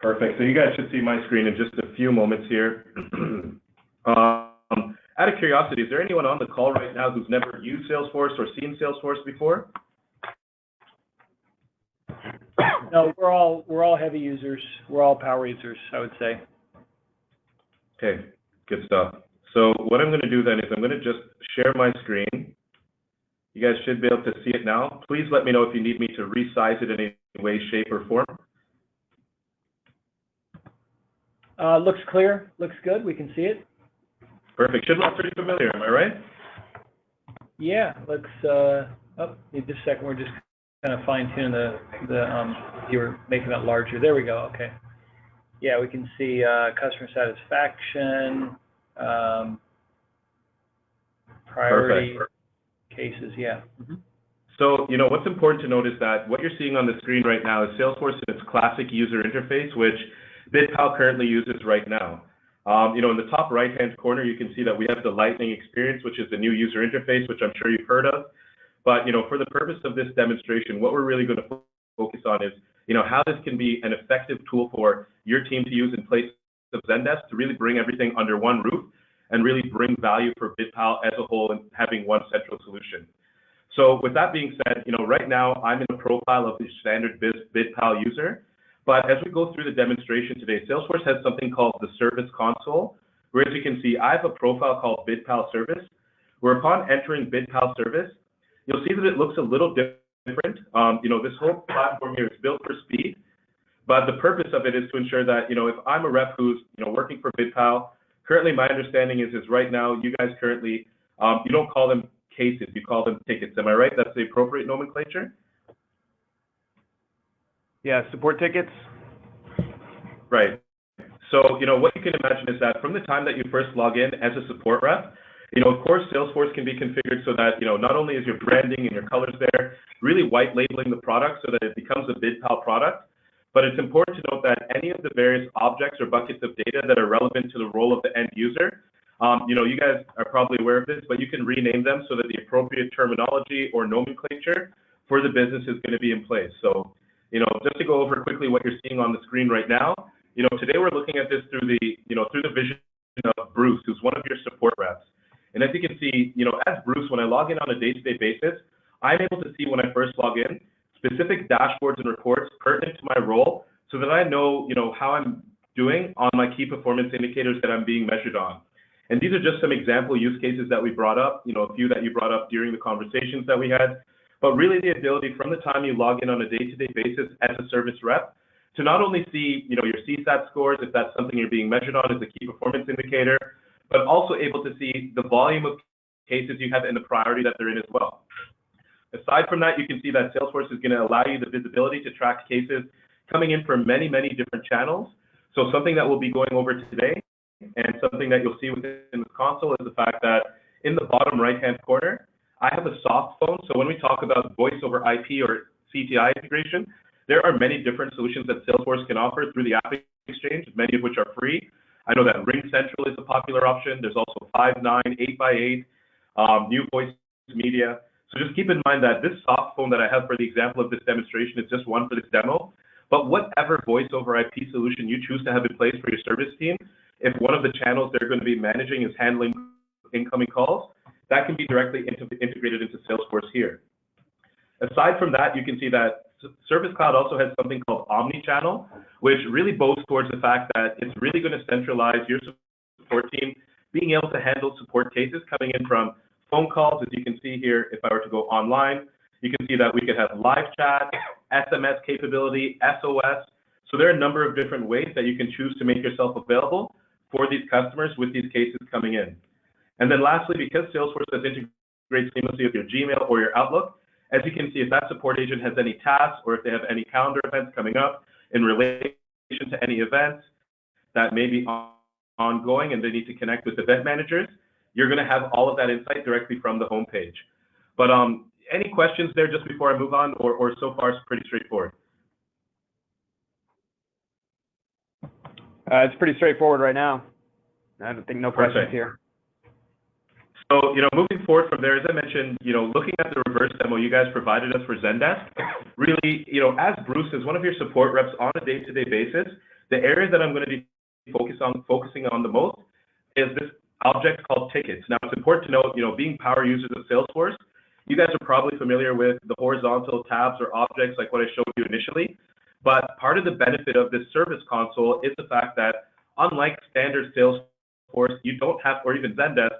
Perfect. So you guys should see my screen in just a few moments here. Out of curiosity, is there anyone on the call right now who's never used Salesforce or seen Salesforce before? No, we're all heavy users. We're all power users, I would say. Okay, good stuff. So what I'm going to do then is I'm going to just share my screen. You guys should be able to see it now. Please let me know if you need me to resize it in any way, shape, or form. Looks clear. Looks good. We can see it. Perfect. Should look pretty familiar, am I right? Yeah. Let's. Need just a second. We're just kind of fine-tuning the you were making that larger. There we go. Okay. Yeah, we can see customer satisfaction, priority. Perfect. Cases, yeah. Mm-hmm. So, what's important to note is that what you're seeing on the screen right now is Salesforce in its classic user interface, which BidPal currently uses right now. In the top right-hand corner, you can see that we have the Lightning experience, which is the new user interface, which I'm sure you've heard of. But, for the purpose of this demonstration, what we're really going to focus on is, how this can be an effective tool for your team to use in place of Zendesk to really bring everything under one roof and really bring value for BidPal as a whole and having one central solution. So with that being said, right now I'm in a profile of the standard BidPal user, but as we go through the demonstration today, Salesforce has something called the Service Console, where as you can see, I have a profile called BidPal Service, where upon entering BidPal Service, you'll see that it looks a little different. This whole platform here is built for speed, but the purpose of it is to ensure that, if I'm a rep who's, working for BidPal, currently my understanding is right now you guys currently, you don't call them cases, you call them tickets. Am I right? That's the appropriate nomenclature? Yeah, support tickets. Right. So, what you can imagine is that from the time that you first log in as a support rep, of course, Salesforce can be configured so that, not only is your branding and your colors there, really white labeling the product so that it becomes a BidPal product, but it's important to note that any of the various objects or buckets of data that are relevant to the role of the end user, you guys are probably aware of this, but you can rename them so that the appropriate terminology or nomenclature for the business is going to be in place. So, just to go over quickly what you're seeing on the screen right now, today we're looking at this through the vision of Bruce, who's one of your support reps. And as you can see, as Bruce, when I log in on a day-to-day basis, I'm able to see when I first log in specific dashboards and reports pertinent to my role so that I know, how I'm doing on my key performance indicators that I'm being measured on. And these are just some example use cases that we brought up, a few that you brought up during the conversations that we had. But really the ability from the time you log in on a day-to-day basis as a service rep to not only see, your CSAT scores, if that's something you're being measured on as a key performance indicator, but also able to see the volume of cases you have and the priority that they're in as well. Aside from that, you can see that Salesforce is going to allow you the visibility to track cases coming in from many, many different channels. So something that we'll be going over today and something that you'll see within this console is the fact that in the bottom right-hand corner, I have a soft phone. So when we talk about voice over IP or CTI integration, there are many different solutions that Salesforce can offer through the App Exchange, many of which are free. I know that RingCentral is a popular option. There's also 5.9, 8x8, New Voice Media. So just keep in mind that this soft phone that I have for the example of this demonstration is just one for this demo. But whatever voice over IP solution you choose to have in place for your service team, if one of the channels they're going to be managing is handling incoming calls, that can be directly integrated into Salesforce here. Aside from that, you can see that Service Cloud also has something called Omnichannel, which really boasts towards the fact that it's really going to centralize your support team being able to handle support cases coming in from phone calls. As you can see here, if I were to go online, you can see that we could have live chat, SMS capability, SOS. So there are a number of different ways that you can choose to make yourself available for these customers with these cases coming in. And then lastly, because Salesforce does integrate seamlessly with your Gmail or your Outlook, as you can see, if that support agent has any tasks or if they have any calendar events coming up in relation to any events that may be ongoing and they need to connect with event managers, you're going to have all of that insight directly from the homepage. But any questions there just before I move on, or so far it's pretty straightforward? It's pretty straightforward right now. I don't think no questions here. So, moving forward from there, as I mentioned, looking at the reverse demo you guys provided us for Zendesk, really, as Bruce is one of your support reps on a day-to-day basis, The area that I'm going to be focusing on the most is this object called tickets. Now, it's important to note, being power users of Salesforce, you guys are probably familiar with the horizontal tabs or objects like what I showed you initially. But part of the benefit of this service console is the fact that unlike standard Salesforce, you don't have, or even Zendesk,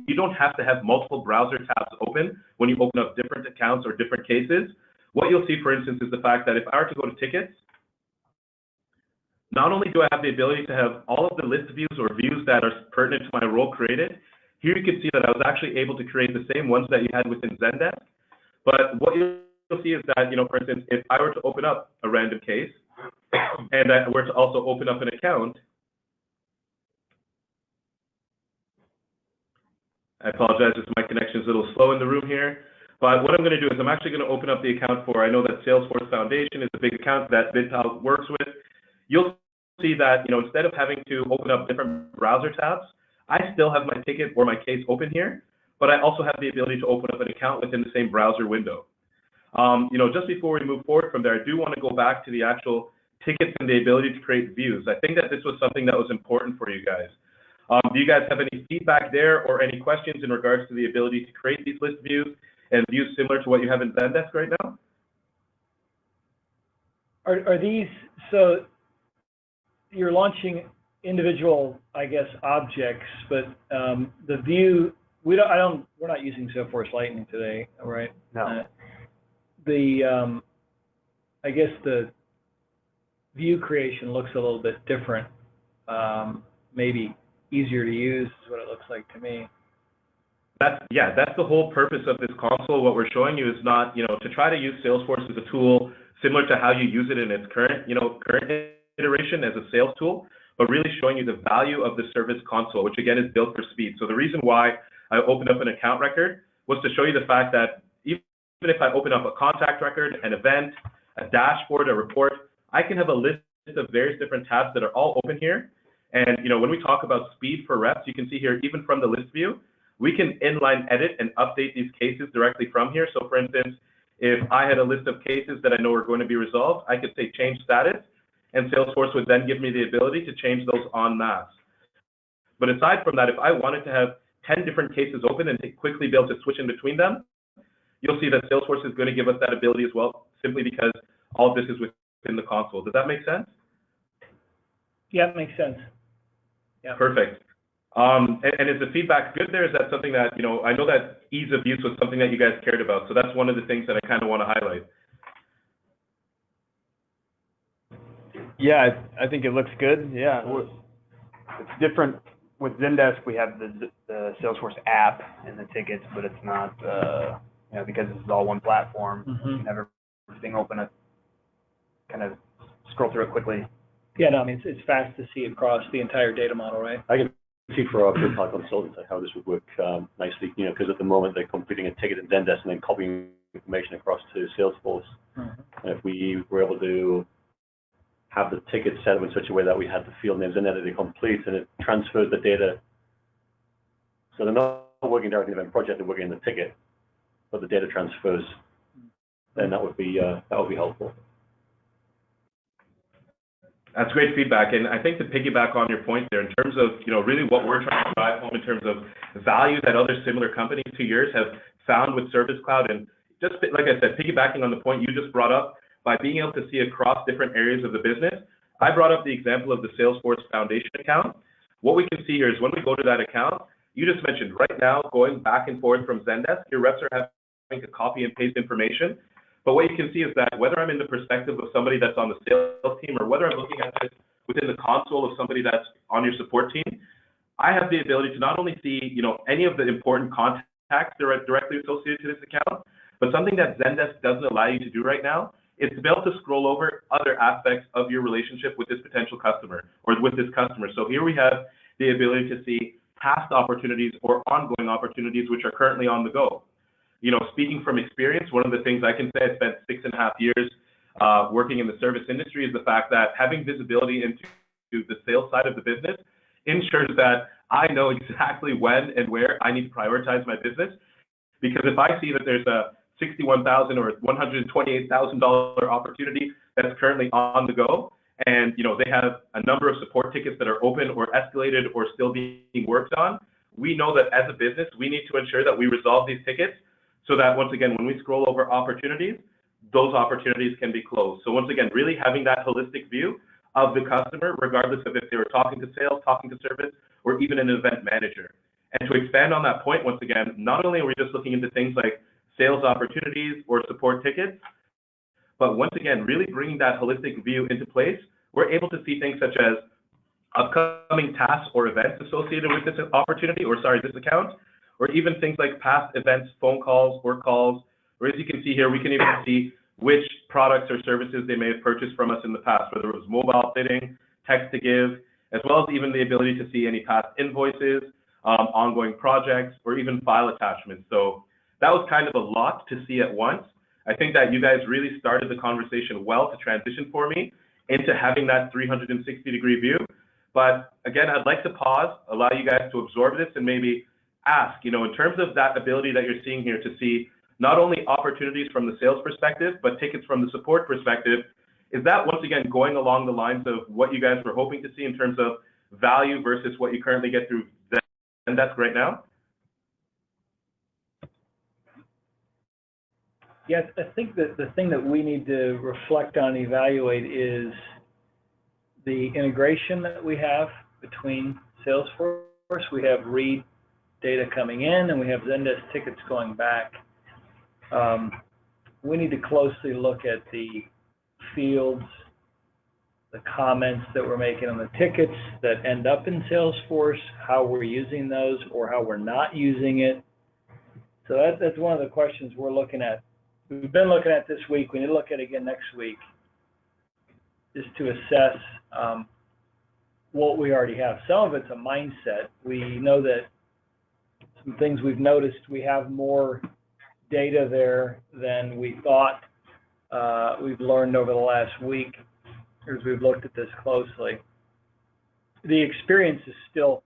you don't have to have multiple browser tabs open when you open up different accounts or different cases. What you'll see, for instance, is the fact that if I were to go to tickets, not only do I have the ability to have all of the list views or views that are pertinent to my role created, here you can see that I was actually able to create the same ones that you had within Zendesk. But what you'll see is that, for instance, if I were to open up a random case and I were to also open up an account, I apologize if my connection is a little slow in the room here. But what I'm going to do is I'm actually going to open up the account for, I know that Salesforce Foundation is a big account that BidPal works with. You'll see that, instead of having to open up different browser tabs, I still have my ticket or my case open here, but I also have the ability to open up an account within the same browser window. Just before we move forward from there, I do want to go back to the actual tickets and the ability to create views. I think that this was something that was important for you guys. Do you guys have any feedback there or any questions in regards to the ability to create these list views and views similar to what you have in Zendesk right now? Are these, so you're launching individual, I guess, objects, but the view, we're not using Salesforce Lightning today, right? No. I guess the view creation looks a little bit different, maybe easier to use is what it looks like to me. That's the whole purpose of this console. What we're showing you is not, to try to use Salesforce as a tool similar to how you use it in its current iteration as a sales tool, but really showing you the value of the service console, which again is built for speed. So the reason why I opened up an account record was to show you the fact that even if I open up a contact record, an event, a dashboard, a report, I can have a list of various different tabs that are all open here. And when we talk about speed for reps, you can see here, even from the list view, we can inline edit and update these cases directly from here. So for instance, if I had a list of cases that I know are going to be resolved, I could say change status, and Salesforce would then give me the ability to change those en masse. But aside from that, if I wanted to have 10 different cases open and to quickly be able to switch in between them, you'll see that Salesforce is going to give us that ability as well, simply because all of this is within the console. Does that make sense? Yeah, it makes sense. Yeah. Perfect. And is the feedback good there? Is that something that, I know that ease of use was something that you guys cared about. So that's one of the things that I kind of want to highlight. Yeah, I think it looks good. Yeah, it's different with Zendesk. We have the Salesforce app and the tickets, but it's not, because this is all one platform. Mm-hmm. You can have everything open, kind of scroll through it quickly. Yeah, no, I mean, it's fast to see across the entire data model, right? I can see for our BidPal consultants how this would work nicely, because at the moment they're completing a ticket in Zendesk and then copying information across to Salesforce. Mm-hmm. And if we were able to have the ticket set up in such a way that we had the field names in there that they complete and it transfers the data. So they're not working directly in the project, they're working in the ticket, but the data transfers, then that would be helpful. That's great feedback. And I think to piggyback on your point there, in terms of, really what we're trying to drive home in terms of value that other similar companies to yours have found with Service Cloud. And just like I said, piggybacking on the point you just brought up, by being able to see across different areas of the business, I brought up the example of the Salesforce Foundation account. What we can see here is when we go to that account, you just mentioned right now, going back and forth from Zendesk, your reps are having to copy and paste information. But what you can see is that whether I'm in the perspective of somebody that's on the sales team or whether I'm looking at this within the console of somebody that's on your support team, I have the ability to not only see, any of the important contacts directly associated to this account, but something that Zendesk doesn't allow you to do right now is to be able to scroll over other aspects of your relationship with this potential customer or with this customer. So here we have the ability to see past opportunities or ongoing opportunities which are currently on the go. Speaking from experience, one of the things I can say, I spent 6.5 years working in the service industry, is the fact that having visibility into the sales side of the business ensures that I know exactly when and where I need to prioritize my business. Because if I see that there's a $61,000 or $128,000 opportunity that's currently on the go, and they have a number of support tickets that are open or escalated or still being worked on, we know that as a business, we need to ensure that we resolve these tickets so that, once again, when we scroll over opportunities, those opportunities can be closed. So once again, really having that holistic view of the customer, regardless of if they were talking to sales, talking to service, or even an event manager. And to expand on that point, once again, not only are we just looking into things like sales opportunities or support tickets, but once again, really bringing that holistic view into place, we're able to see things such as upcoming tasks or events associated with this opportunity, or sorry, this account, or even things like past events, phone calls, work calls, or as you can see here, we can even see which products or services they may have purchased from us in the past, whether it was mobile fitting, text to give, as well as even the ability to see any past invoices, ongoing projects, or even file attachments. So that was kind of a lot to see at once. I think that you guys really started the conversation well to transition for me into having that 360-degree view. But again, I'd like to pause, allow you guys to absorb this, and maybe ask, in terms of that ability that you're seeing here to see not only opportunities from the sales perspective, but tickets from the support perspective, is that once again going along the lines of what you guys were hoping to see in terms of value versus what you currently get through Zendesk right now? Yes, I think that the thing that we need to reflect on, evaluate, is the integration that we have between Salesforce. We have read data coming in, and we have Zendesk tickets going back. We need to closely look at the fields, the comments that we're making on the tickets that end up in Salesforce, how we're using those or how we're not using it. So that's one of the questions we're looking at. We've been looking at this week. We need to look at it again next week, just to assess what we already have. Some of it's a mindset. We know that some things we've noticed, we have more data there than we thought. We've learned over the last week as we've looked at this closely. The experience is still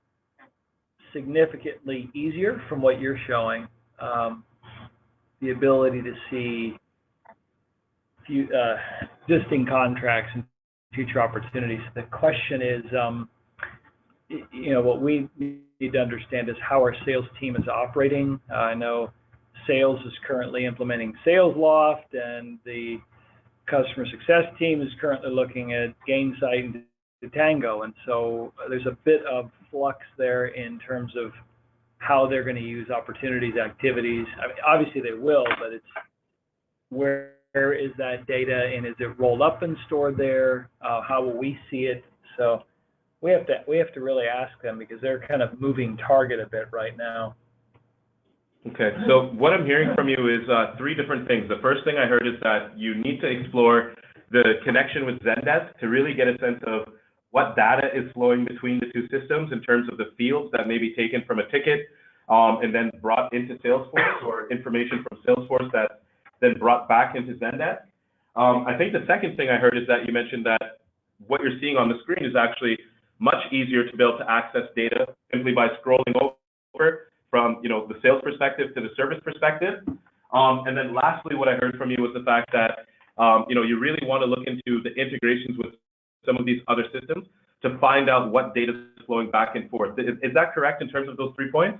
significantly easier from what you're showing. The ability to see existing contracts and future opportunities. The question is, what we need to understand is how our sales team is operating. I know sales is currently implementing SalesLoft, and the customer success team is currently looking at Gainsight and Tango. And so there's a bit of flux there in terms of how they're going to use opportunities, activities. I mean, obviously they will, but it's where is that data, and is it rolled up and stored there? How will we see it? So we have to really ask them, because they're kind of moving target a bit right now. Okay, so what I'm hearing from you is three different things. The first thing I heard is that you need to explore the connection with Zendesk to really get a sense of what data is flowing between the two systems in terms of the fields that may be taken from a ticket and then brought into Salesforce, or information from Salesforce that's then brought back into Zendesk. I think the second thing I heard is that you mentioned that what you're seeing on the screen is actually much easier to be able to access data simply by scrolling over from the sales perspective to the service perspective. And then lastly, what I heard from you was the fact that you really want to look into the integrations with some of these other systems to find out what data is flowing back and forth. Is that correct in terms of those 3 points?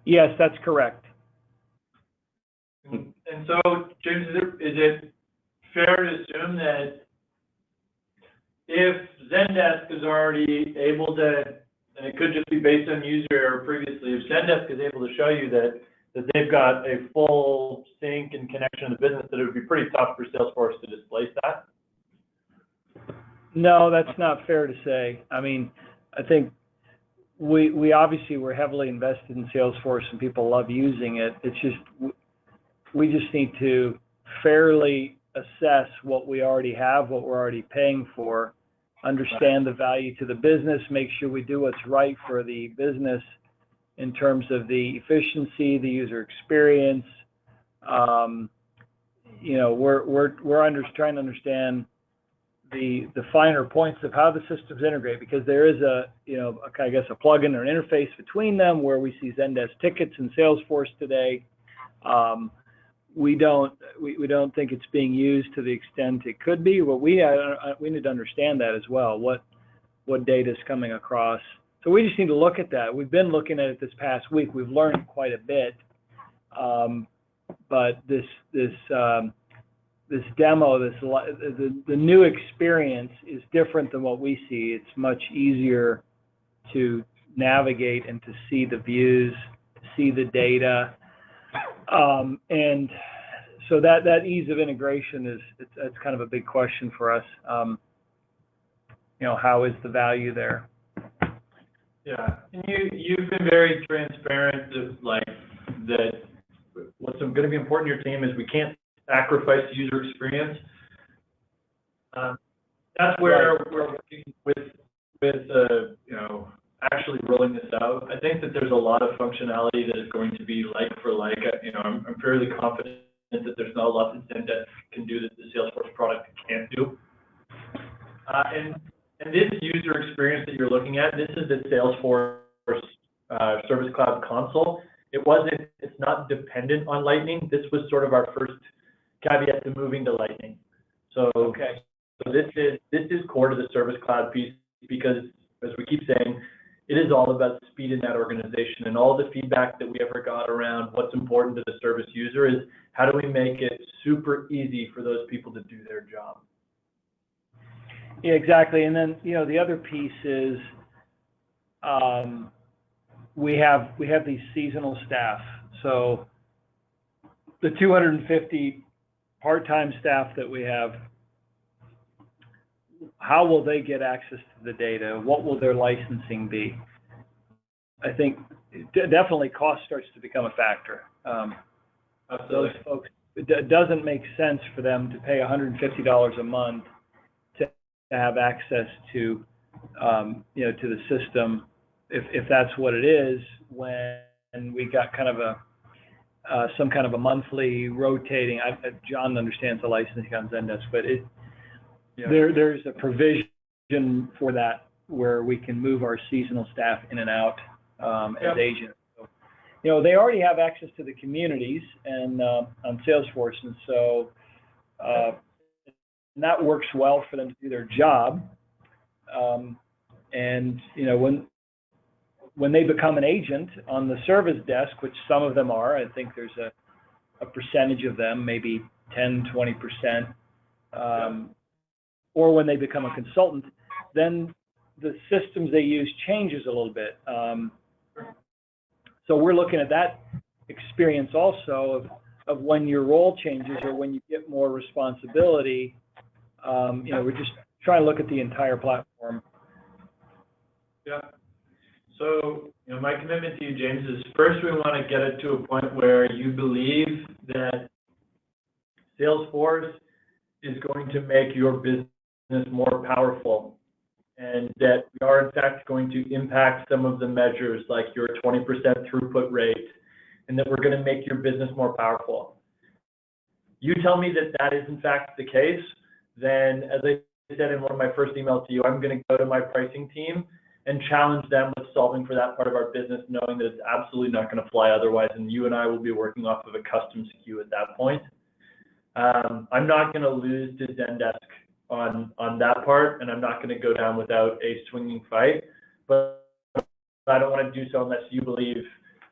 Yes, that's correct. And so, James, is it fair to assume that if Zendesk is already able to, and it could just be based on user error previously, if Zendesk is able to show you that they've got a full sync and connection to the business, that it would be pretty tough for Salesforce to displace that? No, that's not fair to say. I mean, I think we obviously were heavily invested in Salesforce and people love using it. It's just, we just need to fairly assess what we already have, what we're already paying for, understand the value to the business, make sure we do what's right for the business in terms of the efficiency, the user experience. We're trying to understand the finer points of how the systems integrate, because there is a plugin or an interface between them where we see Zendesk tickets and Salesforce today. we don't think it's being used to the extent it could be. But we need to understand that as well. What data is coming across. So we just need to look at that. We've been looking at it this past week. We've learned quite a bit. But this demo, the new experience is different than what we see. It's much easier to navigate and to see the views, to see the data, and so that ease of integration it's kind of a big question for us. How is the value there? Yeah, and you've been very transparent that what's going to be important to your team is we can't sacrifice the user experience. That's where we're working with actually rolling this out. I think that there's a lot of functionality that is going to be like for like. I'm fairly confident that there's not a lot that Zendesk can do that the Salesforce product can't do. And this user experience that you're looking at, this is the Salesforce Service Cloud console. It's not dependent on Lightning. This was sort of our first caveat to moving to Lightning. So this is core to the Service Cloud piece because, as we keep saying, it is all about speed in that organization. And all the feedback that we ever got around what's important to the service user is how do we make it super easy for those people to do their job. Yeah, exactly. And then, the other piece is we have these seasonal staff. So the 250 part-time staff that we have, how will they get access to the data? What will their licensing be? I think definitely cost starts to become a factor. Those folks, it doesn't make sense for them to pay $150 a month to have access to to the system, if that's what it is, when we got kind of some kind of a monthly rotating. John understands the licensing on Zendesk, but there's a provision for that where we can move our seasonal staff in and out as agents. So, they already have access to the communities and on Salesforce, and so that works well for them to do their job. And when they become an agent on the service desk, which some of them are, I think there's a percentage of them, maybe 10, 20%, or when they become a consultant, then the systems they use changes a little bit. So we're looking at that experience also of when your role changes or when you get more responsibility. We're just trying to look at the entire platform. Yeah. So, my commitment to you, James, is first we want to get it to a point where you believe that Salesforce is going to make your business more powerful, and that we are in fact going to impact some of the measures like your 20% throughput rate, and that we're going to make your business more powerful. You tell me that that is in fact the case, then as I said in one of my first emails to you, I'm going to go to my pricing team and challenge them with solving for that part of our business, knowing that it's absolutely not going to fly otherwise, and you and I will be working off of a custom SKU at that point. I'm not going to lose to Zendesk on that part, and I'm not going to go down without a swinging fight, but I don't want to do so unless you believe,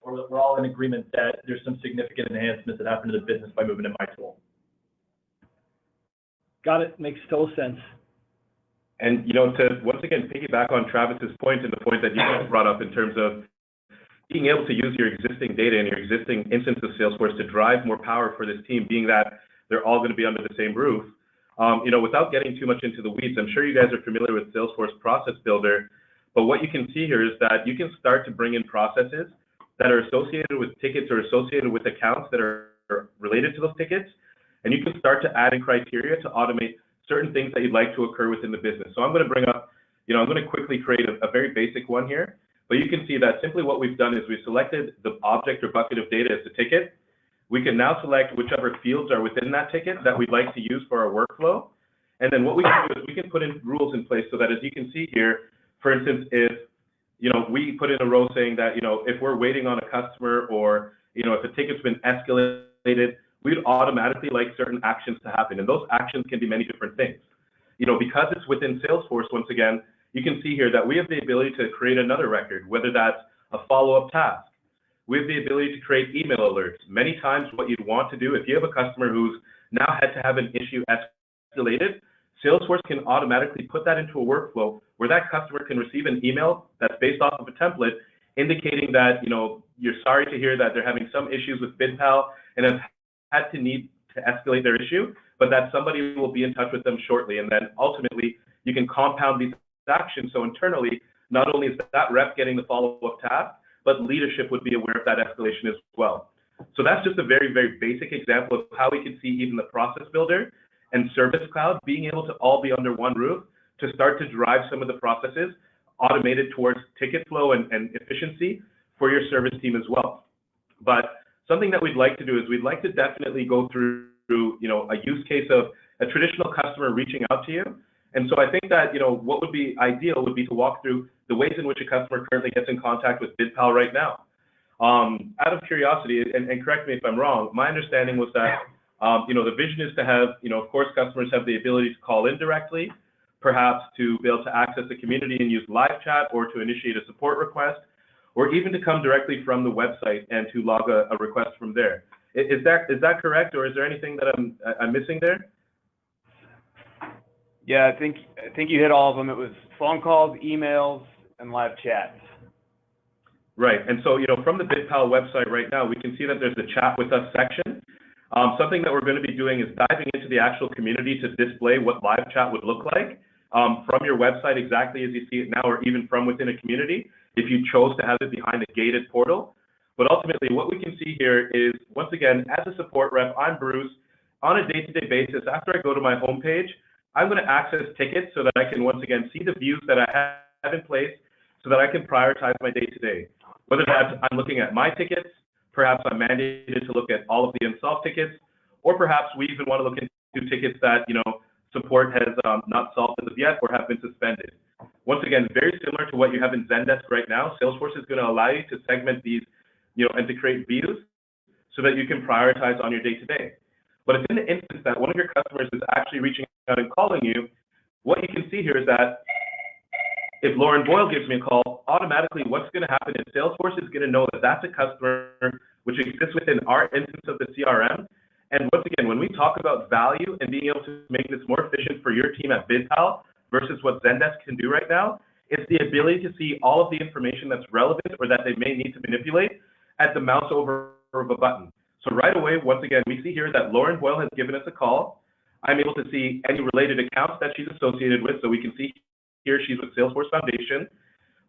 or we're all in agreement that there's some significant enhancements that happen to the business by moving to my tool. Got it. Makes total sense. And, to once again piggyback on Travis's point and the point that you guys brought up in terms of being able to use your existing data and your existing instance of Salesforce to drive more power for this team, being that they're all going to be under the same roof. Without getting too much into the weeds, I'm sure you guys are familiar with Salesforce Process Builder, but what you can see here is that you can start to bring in processes that are associated with tickets or associated with accounts that are related to those tickets, and you can start to add in criteria to automate certain things that you'd like to occur within the business. So I'm going to bring up, I'm going to quickly create a very basic one here, but you can see that simply what we've done is we've selected the object or bucket of data as the ticket. We can now select whichever fields are within that ticket that we'd like to use for our workflow. And then what we can do is we can put in rules in place so that, as you can see here, for instance, if, we put in a row saying that, if we're waiting on a customer or, if a ticket's been escalated, we'd automatically like certain actions to happen. And those actions can be many different things. Because it's within Salesforce, once again, you can see here that we have the ability to create another record, whether that's a follow-up task. We have the ability to create email alerts. Many times what you'd want to do, if you have a customer who's now had to have an issue escalated, Salesforce can automatically put that into a workflow where that customer can receive an email that's based off of a template indicating that, you're sorry to hear that they're having some issues with BidPal and have had to need to escalate their issue, but that somebody will be in touch with them shortly. And then ultimately, you can compound these actions. So internally, not only is that rep getting the follow-up task, but leadership would be aware of that escalation as well. So that's just a very, very basic example of how we can see even the process builder and Service Cloud being able to all be under one roof to start to drive some of the processes automated towards ticket flow and efficiency for your service team as well. But something that we'd like to do is we'd like to definitely go through, a use case of a traditional customer reaching out to you. And so I think that, what would be ideal would be to walk through the ways in which a customer currently gets in contact with BidPal right now. Out of curiosity, and correct me if I'm wrong, my understanding was that, the vision is to have, of course, customers have the ability to call in directly, perhaps to be able to access the community and use live chat or to initiate a support request, or even to come directly from the website and to log a request from there. Is that correct, or is there anything that I'm missing there? Yeah, I think you hit all of them. It was phone calls, emails, and live chats. Right, and so from the BidPal website right now, we can see that there's the chat with us section. Something that we're going to be doing is diving into the actual community to display what live chat would look like from your website exactly as you see it now, or even from within a community, if you chose to have it behind a gated portal. But ultimately, what we can see here is, once again, as a support rep, I'm Bruce. On a day-to-day basis, after I go to my homepage, I'm going to access tickets so that I can, once again, see the views that I have in place so that I can prioritize my day-to-day. Whether that's I'm looking at my tickets, perhaps I'm mandated to look at all of the unsolved tickets, or perhaps we even want to look into tickets that, support has not solved as of yet or have been suspended. Once again, very similar to what you have in Zendesk right now, Salesforce is going to allow you to segment these, and to create views so that you can prioritize on your day-to-day. But if in the instance that one of your customers is actually reaching out and calling you, what you can see here is that if Lauren Boyle gives me a call, automatically what's going to happen is Salesforce is going to know that that's a customer which exists within our instance of the CRM. And once again, when we talk about value and being able to make this more efficient for your team at BidPal versus what Zendesk can do right now, it's the ability to see all of the information that's relevant or that they may need to manipulate at the mouse over of a button. So right away, once again, we see here that Lauren Boyle has given us a call. I'm able to see any related accounts that she's associated with. So we can see here she's with Salesforce Foundation.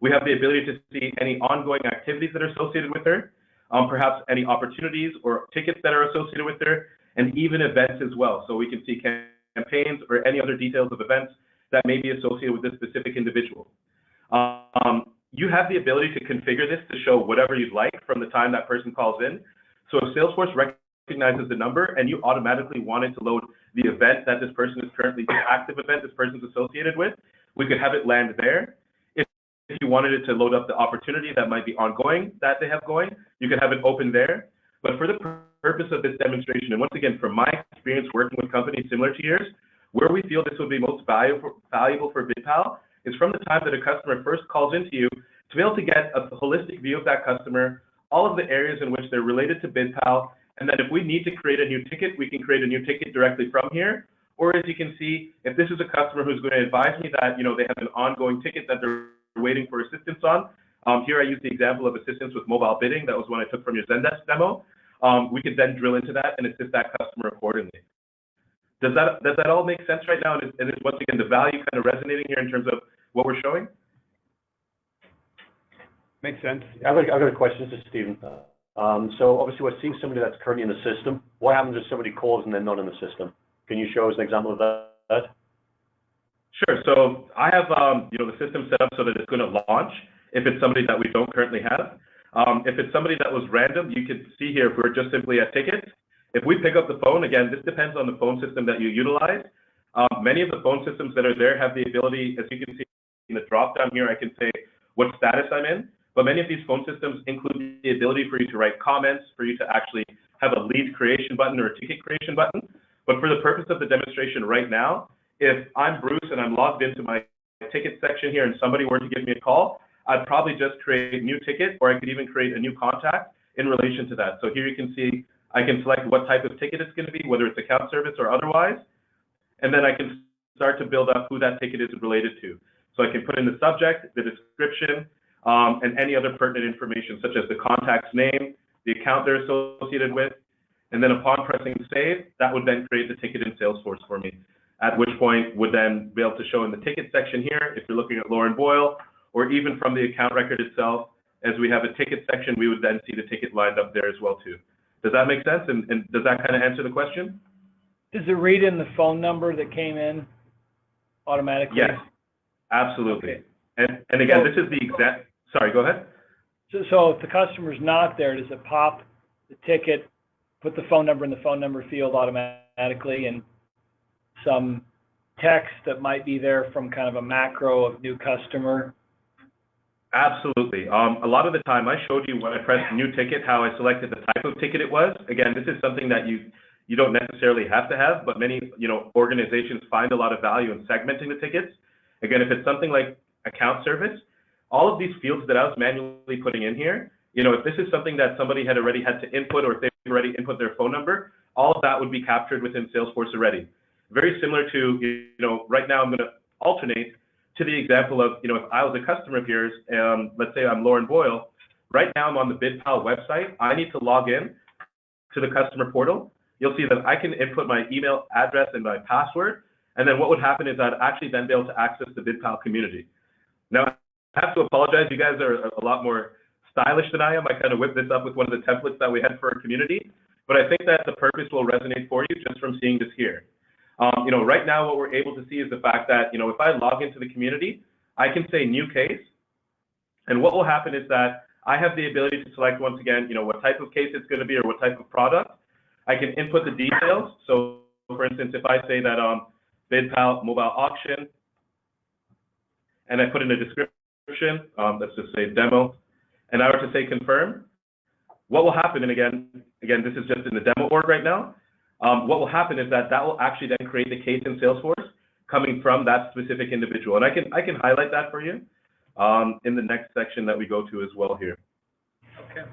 We have the ability to see any ongoing activities that are associated with her, perhaps any opportunities or tickets that are associated with her, and even events as well. So we can see campaigns or any other details of events that may be associated with this specific individual. You have the ability to configure this to show whatever you'd like from the time that person calls in. So if Salesforce recognizes the number and you automatically wanted to load the event that this person is currently, the active event this person's associated with, we could have it land there. If you wanted it to load up the opportunity that might be ongoing that they have going, you could have it open there. But for the purpose of this demonstration, and once again, from my experience working with companies similar to yours, where we feel this would be most valuable for BidPal is from the time that a customer first calls into you to be able to get a holistic view of that customer, all of the areas in which they're related to BidPal, and then if we need to create a new ticket, we can create a new ticket directly from here. Or as you can see, if this is a customer who's going to advise me that, they have an ongoing ticket that they're waiting for assistance on. Here I use the example of assistance with mobile bidding. That was one I took from your Zendesk demo. We could then drill into that and assist that customer accordingly. Does that all make sense right now? And is once again the value kind of resonating here in terms of what we're showing? Makes sense. I've got a question. This is Stephen. So obviously we're seeing somebody that's currently in the system. What happens if somebody calls and they're not in the system? Can you show us an example of that? Sure. So I have the system set up so that it's going to launch if it's somebody that we don't currently have. If it's somebody that was random, you can see here if we're just simply at tickets. If we pick up the phone, again, this depends on the phone system that you utilize. Many of the phone systems that are there have the ability, as you can see in the drop down here, I can say what status I'm in. but many of these phone systems include the ability for you to write comments, for you to actually have a lead creation button or a ticket creation button. But for the purpose of the demonstration right now, if I'm Bruce and I'm logged into my ticket section here and somebody were to give me a call, I'd probably just create a new ticket, or I could even create a new contact in relation to that. So here you can see I can select what type of ticket it's going to be, whether it's account service or otherwise, and then I can start to build up who that ticket is related to. So I can put in the subject, the description, and any other pertinent information, such as the contact's name, the account they're associated with, and then upon pressing save, that would then create the ticket in Salesforce for me, at which point would then be able to show in the ticket section here, if you're looking at Lauren Boyle, or even from the account record itself, as we have a ticket section, we would then see the ticket lined up there as well too. Does that make sense? And does that kind of answer the question? Does it read in the phone number that came in automatically? Yes, absolutely. Okay. And again, this is the exact, sorry, go ahead. So if the customer's not there, does it pop the ticket, put the phone number in the phone number field automatically, and some text that might be there from kind of a macro of new customer? Absolutely. A lot of the time, I showed you when I pressed new ticket, how I selected the type of ticket it was. Again, this is something that you don't necessarily have to have, but many organizations find a lot of value in segmenting the tickets. Again, if it's something like account service, all of these fields that I was manually putting in here, if this is something that somebody had already had to input, or if they've already input their phone number, all of that would be captured within Salesforce already. Very similar to, right now I'm going to alternate to the example of, if I was a customer of yours, let's say I'm Lauren Boyle, right now I'm on the BidPal website, I need to log in to the customer portal. You'll see that I can input my email address and my password, and then what would happen is I'd actually then be able to access the BidPal community. Now, I have to apologize, you guys are a lot more stylish than I am. I kind of whipped this up with one of the templates that we had for our community, but I think that the purpose will resonate for you just from seeing this here. Right now what we're able to see is the fact that, if I log into the community, I can say new case. And what will happen is that I have the ability to select once again, what type of case it's going to be or what type of product. I can input the details. So for instance, if I say that BidPal mobile auction, and I put in a description, let's just say demo, and I were to say confirm, what will happen, and again, this is just in the demo org right now, what will happen is that will actually then create the case in Salesforce coming from that specific individual. And I can highlight that for you in the next section that we go to as well here. Okay.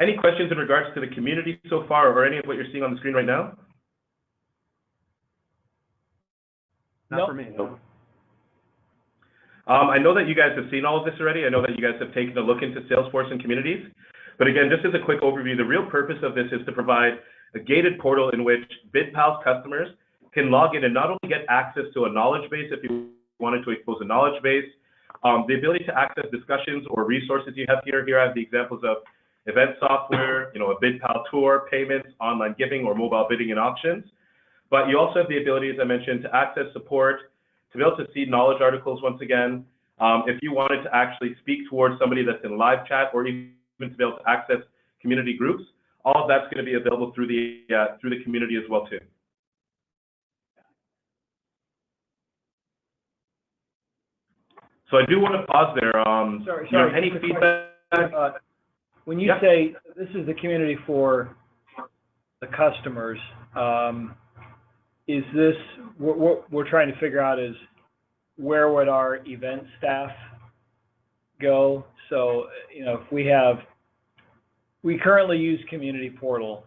Any questions in regards to the community so far, or any of what you're seeing on the screen right now? Not for me. Nope. I know that you guys have seen all of this already. I know that you guys have taken a look into Salesforce and communities. But again, just as a quick overview, the real purpose of this is to provide a gated portal in which BidPal's customers can log in and not only get access to a knowledge base if you wanted to expose a knowledge base, the ability to access discussions or resources you have here. Here I have the examples of event software, a BidPal tour, payments, online giving, or mobile bidding and auctions. But you also have the ability, as I mentioned, to access support, to be able to see knowledge articles once again. If you wanted to actually speak towards somebody that's in live chat, or even to be able to access community groups, all of that's going to be available through the community as well too. So I do want to pause there. Sorry. Any feedback? When you say this is the community for the customers, is this what we're trying to figure out is where would our event staff go? So, if we currently use Community Portal,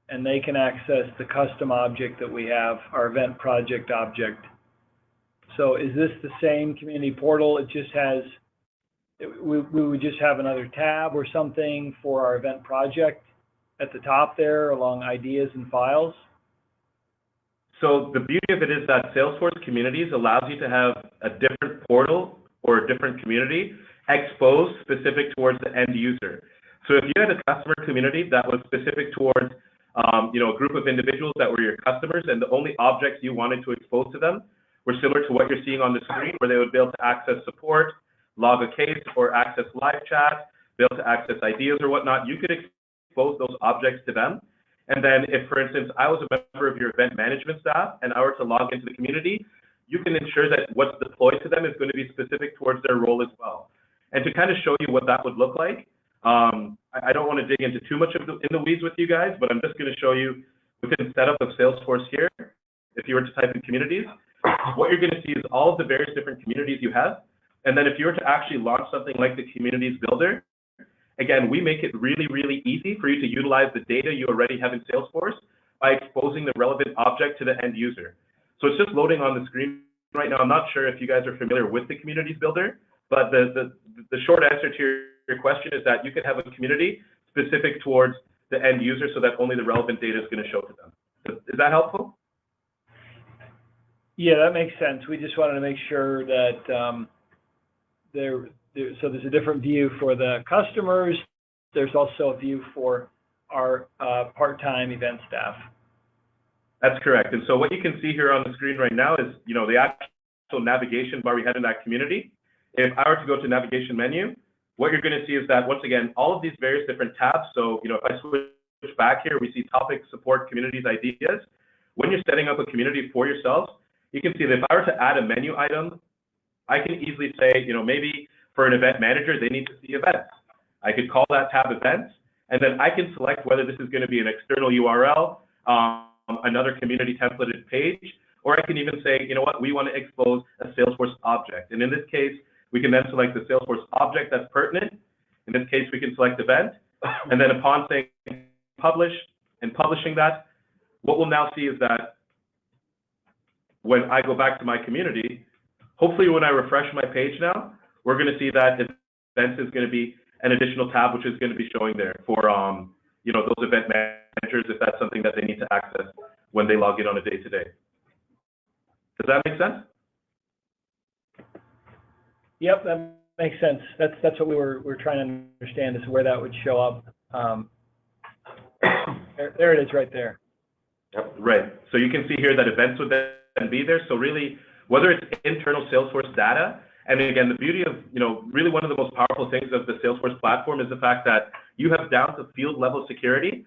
and they can access the custom object that we have, our event project object. So is this the same Community Portal? It just has, we would just have another tab or something for our event project at the top there along ideas and files? So the beauty of it is that Salesforce Communities allows you to have a different portal or a different community exposed specific towards the end user. So if you had a customer community that was specific towards a group of individuals that were your customers, and the only objects you wanted to expose to them were similar to what you're seeing on the screen, where they would be able to access support, log a case, or access live chat, be able to access ideas or whatnot, you could expose those objects to them. And then if, for instance, I was a member of your event management staff and I were to log into the community, you can ensure that what's deployed to them is going to be specific towards their role as well. And to kind of show you what that would look like, I don't want to dig into too much in the weeds with you guys, but I'm just going to show you within setup of Salesforce here. If you were to type in communities, what you're going to see is all of the various different communities you have. And then if you were to actually launch something like the Communities Builder, again, we make it really, really easy for you to utilize the data you already have in Salesforce by exposing the relevant object to the end user. So it's just loading on the screen right now. I'm not sure if you guys are familiar with the Communities Builder, but the short answer to your question is that you could have a community specific towards the end user so that only the relevant data is going to show to them. Is that helpful? Yeah, that makes sense. We just wanted to make sure that so there's a different view for the customers. There's also a view for our part-time event staff. That's correct. And so what you can see here on the screen right now is, the actual navigation bar we had in that community. If I were to go to navigation menu, what you're going to see is that, once again, all of these various different tabs. So, if I switch back here, we see topics, support, communities, ideas. When you're setting up a community for yourselves, you can see that if I were to add a menu item, I can easily say, maybe for an event manager, they need to see events. I could call that tab events, and then I can select whether this is going to be an external URL, another community templated page, or I can even say, we want to expose a Salesforce object. And in this case, we can then select the Salesforce object that's pertinent. In this case, we can select event. And then upon saying publish and publishing that, what we'll now see is that when I go back to my community, hopefully when I refresh my page now, we're going to see that events is going to be an additional tab, which is going to be showing there for those event managers, if that's something that they need to access when they log in on a day-to-day. Does that make sense? Yep, that makes sense. That's what we're trying to understand, is where that would show up. There it is, right there. Yep. Right. So you can see here that events would then be there. So really, whether it's internal Salesforce data, and again, the beauty of, really one of the most powerful things of the Salesforce platform is the fact that you have down to field level security.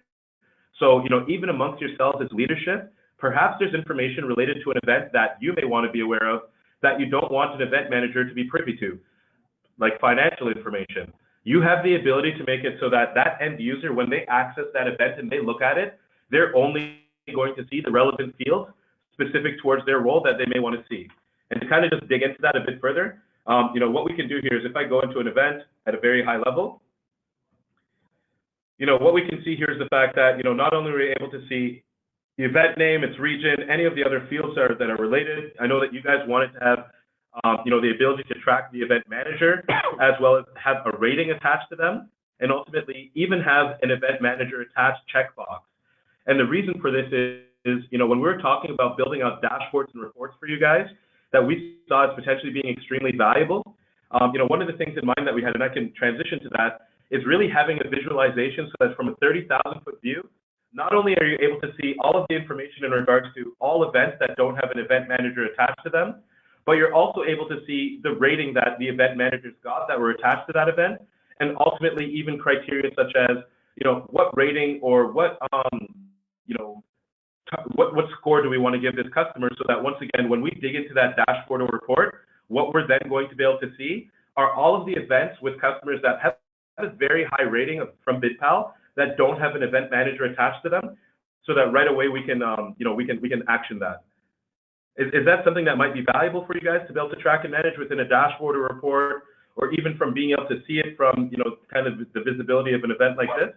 So, even amongst yourselves as leadership, perhaps there's information related to an event that you may want to be aware of that you don't want an event manager to be privy to, like financial information. You have the ability to make it so that that end user, when they access that event and they look at it, they're only going to see the relevant fields specific towards their role that they may want to see. And to kind of just dig into that a bit further, what we can do here is if I go into an event at a very high level, what we can see here is the fact that, not only are we able to see the event name, its region, any of the other fields that are related. I know that you guys wanted to have, the ability to track the event manager, as well as have a rating attached to them, and ultimately even have an event manager attached checkbox. And the reason for this is, when we're talking about building out dashboards and reports for you guys, that we saw as potentially being extremely valuable. One of the things in mind that we had, and I can transition to that, is really having a visualization so that from a 30,000-foot view, not only are you able to see all of the information in regards to all events that don't have an event manager attached to them, but you're also able to see the rating that the event managers got that were attached to that event, and ultimately even criteria such as, what rating or what score do we want to give this customer, so that once again, when we dig into that dashboard or report, what we're then going to be able to see are all of the events with customers that have a very high rating from BidPal that don't have an event manager attached to them, so that right away we can, we can action that. Is that something that might be valuable for you guys to be able to track and manage within a dashboard or report, or even from being able to see it from, kind of the visibility of an event like this?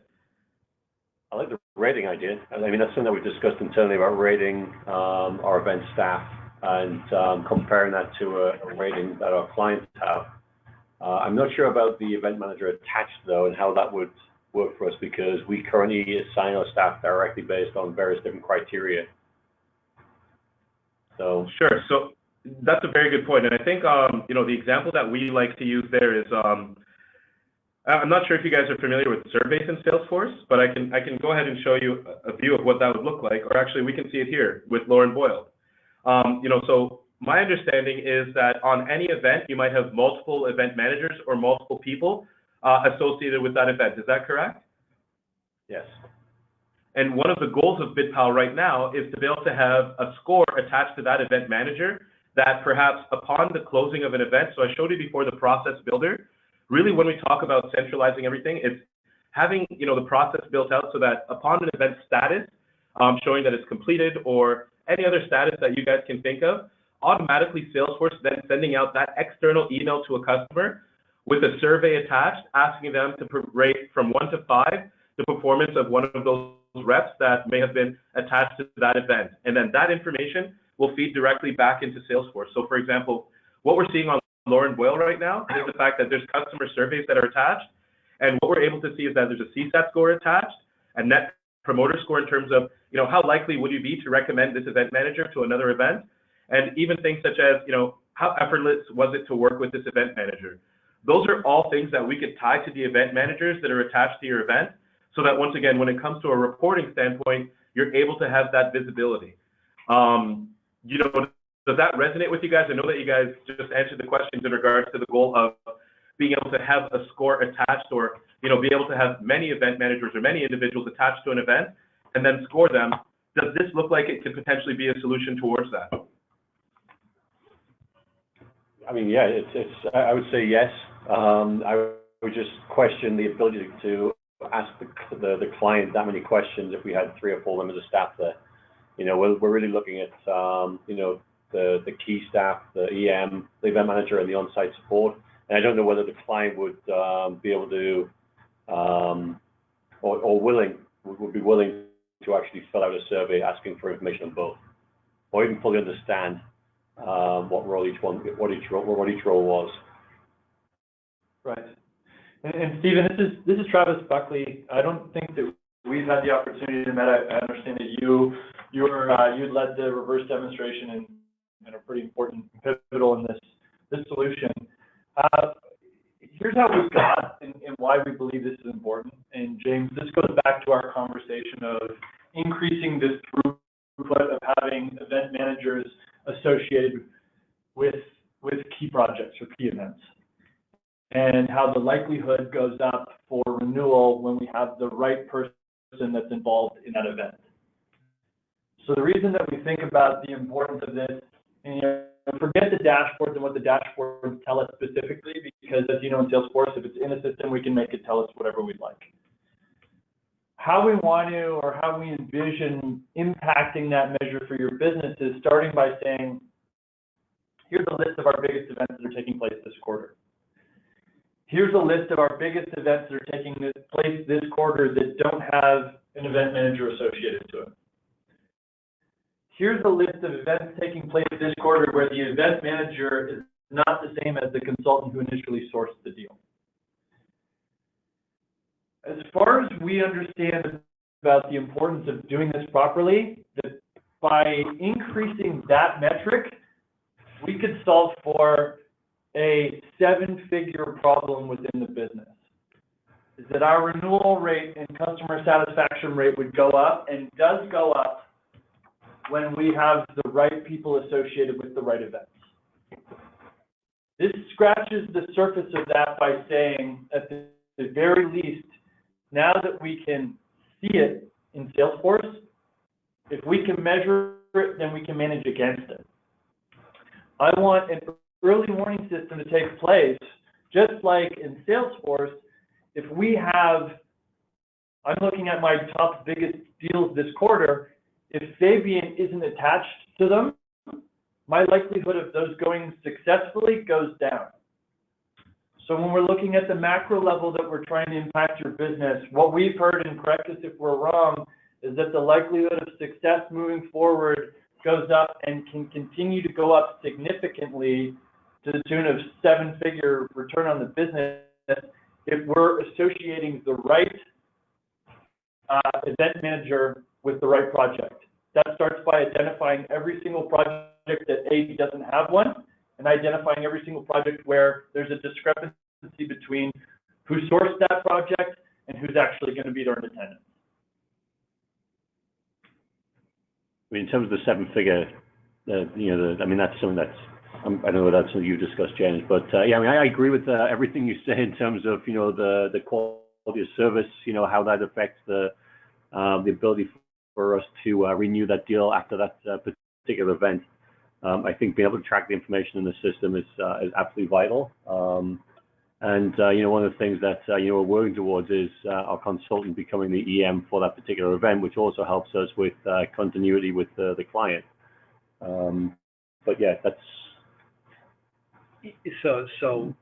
I like the rating idea. I mean, that's something that we discussed internally about rating our event staff and comparing that to a rating that our clients have. I'm not sure about the event manager attached, though, and how that would work for us, because we currently assign our staff directly based on various different criteria. So sure. So that's a very good point. And I think, the example that we like to use there is, I'm not sure if you guys are familiar with surveys in Salesforce, but I can go ahead and show you a view of what that would look like, or actually we can see it here with Lauren Boyle. So my understanding is that on any event, you might have multiple event managers or multiple people associated with that event. Is that correct? yes. And one of the goals of BidPal right now is to be able to have a score attached to that event manager that perhaps upon the closing of an event, so I showed you before the process builder, really when we talk about centralizing everything, it's having, the process built out so that upon an event status, showing that it's completed or any other status that you guys can think of, automatically Salesforce then sending out that external email to a customer with a survey attached, asking them to rate from 1 to 5 the performance of one of those reps that may have been attached to that event. And then that information will feed directly back into Salesforce. So for example, what we're seeing on Lauren Boyle right now is the fact that there's customer surveys that are attached. And what we're able to see is that there's a CSAT score attached, a net promoter score in terms of, how likely would you be to recommend this event manager to another event? And even things such as, how effortless was it to work with this event manager? Those are all things that we could tie to the event managers that are attached to your event, so that once again, when it comes to a reporting standpoint, you're able to have that visibility. Does that resonate with you guys? I know that you guys just answered the questions in regards to the goal of being able to have a score attached, or be able to have many event managers or many individuals attached to an event and then score them. Does this look like it could potentially be a solution towards that? I mean, yeah, I would say yes. I would just question the ability to ask the client that many questions if we had 3 or 4 members of staff there. We're really looking at, the key staff, the EM, the event manager, and the on-site support. And I don't know whether the client would be able to, or would be willing to actually fill out a survey asking for information on both, or even fully understand what each role was. Right. And Stephen, this is Travis Buckley. I don't think that we've had the opportunity to meet. I understand that you led the reverse demonstration and are pretty important, pivotal in this solution. Here's how we got and why we believe this is important. And James, this goes back to our conversation of increasing this throughput of having event managers associated with key projects or key events, and how the likelihood goes up for renewal when we have the right person that's involved in that event. So the reason that we think about the importance of this, and forget the dashboards and what the dashboards tell us specifically, because as you know in Salesforce, if it's in a system, we can make it tell us whatever we'd like. How we want to, or how we envision impacting that measure for your business is starting by saying, here's a list of our biggest events that are taking place this quarter. Here's a list of our biggest events that are taking place this quarter that don't have an event manager associated to it. Here's a list of events taking place this quarter where the event manager is not the same as the consultant who initially sourced the deal. As far as we understand about the importance of doing this properly, that by increasing that metric, we could solve for a 7-figure problem within the business. Is that our renewal rate and customer satisfaction rate would go up, and does go up, when we have the right people associated with the right events. This scratches the surface of that by saying, at the very least, now that we can see it in Salesforce, if we can measure it, then we can manage against it. I want an early warning system to take place, just like in Salesforce. If we have, I'm looking at my top biggest deals this quarter, if Fabian isn't attached to them, my likelihood of those going successfully goes down. So when we're looking at the macro level that we're trying to impact your business, what we've heard, and correct us if we're wrong, is that the likelihood of success moving forward goes up and can continue to go up significantly to the tune of 7-figure return on the business if we're associating the right event manager with the right project. That starts by identifying every single project that A doesn't have one, and identifying every single project where there's a discrepancy between who sourced that project and who's actually going to be there in attendance. I mean, in terms of the 7-figure, I mean, that's something that's, I don't know if that's something you discussed, James, but yeah, I mean, I agree with everything you say in terms of, the quality of service, how that affects the ability for us to renew that deal after that particular event. I think being able to track the information in the system is absolutely vital. And, one of the things that, we're working towards is our consultant becoming the EM for that particular event, which also helps us with continuity with the client. But yeah, that's... So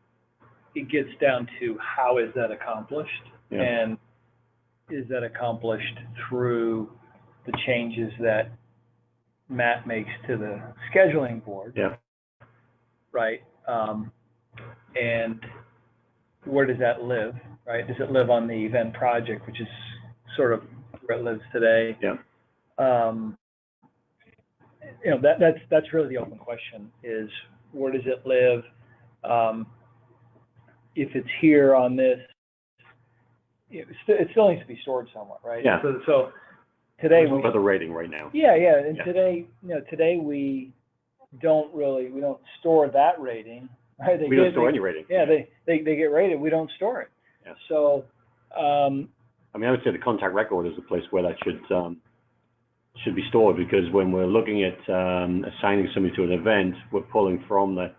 it gets down to how is that accomplished? Yeah. And is that accomplished through the changes that Matt makes to the scheduling board? Yeah. Right? And where does that live, right? Does it live on the event project, which is sort of where it lives today? Yeah. That's really the open question, is where does it live? If it's here on this, it still needs to be stored somewhere, right? Yeah. So today we have the rating right now. Yeah. And yeah. Today we don't store that rating. Right? We don't store any rating. Yeah, they get rated. We don't store it. Yeah. So, I would say the contact record is a place where that should be stored, because when we're looking at assigning somebody to an event, we're pulling from that.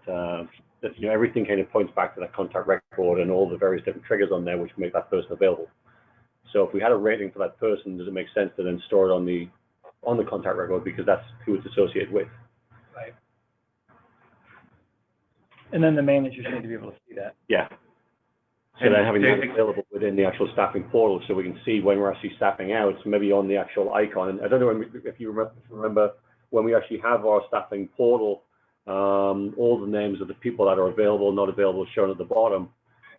Everything kind of points back to that contact record and all the various different triggers on there which make that person available. So if we had a rating for that person, does it make sense to then store it on the contact record, because that's who it's associated with? Right. And then the managers need to be able to see that. Yeah. So then having that available within the actual staffing portal, so we can see when we're actually staffing out, so maybe on the actual icon. And I don't know if you remember when we actually have our staffing portal, all the names of the people that are available, not available, shown at the bottom,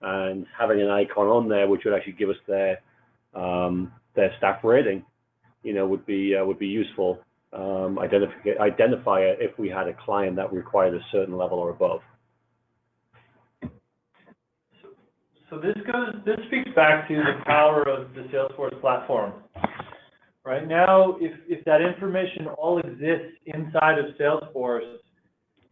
and having an icon on there which would actually give us their staff rating, would be useful. Identify it if we had a client that required a certain level or above. So this speaks back to the power of the Salesforce platform. Right now, if that information all exists inside of Salesforce,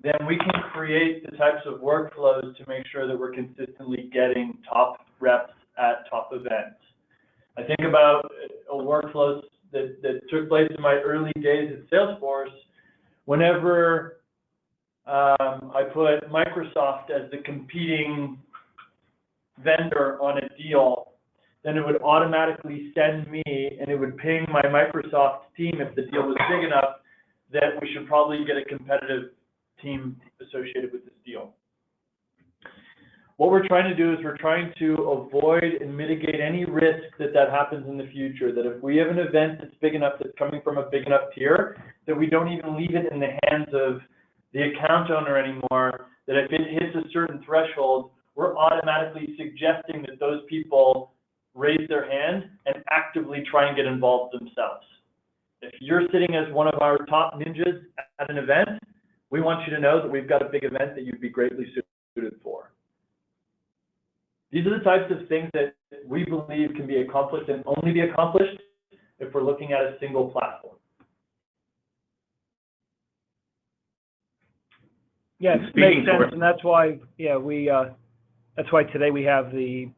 then we can create the types of workflows to make sure that we're consistently getting top reps at top events. I think about workflows that took place in my early days at Salesforce. Whenever I put Microsoft as the competing vendor on a deal, then it would automatically send me, and it would ping my Microsoft team if the deal was big enough that we should probably get a competitive team associated with this deal. What we're trying to do is we're trying to avoid and mitigate any risk that happens in the future, that if we have an event that's big enough, that's coming from a big enough tier, that we don't even leave it in the hands of the account owner anymore, that if it hits a certain threshold, we're automatically suggesting that those people raise their hand and actively try and get involved themselves. If you're sitting as one of our top ninjas at an event, we want you to know that we've got a big event that you'd be greatly suited for. These are the types of things that we believe can be accomplished and only be accomplished if we're looking at a single platform. Yeah, it makes sense, and that's why, that's why today we have the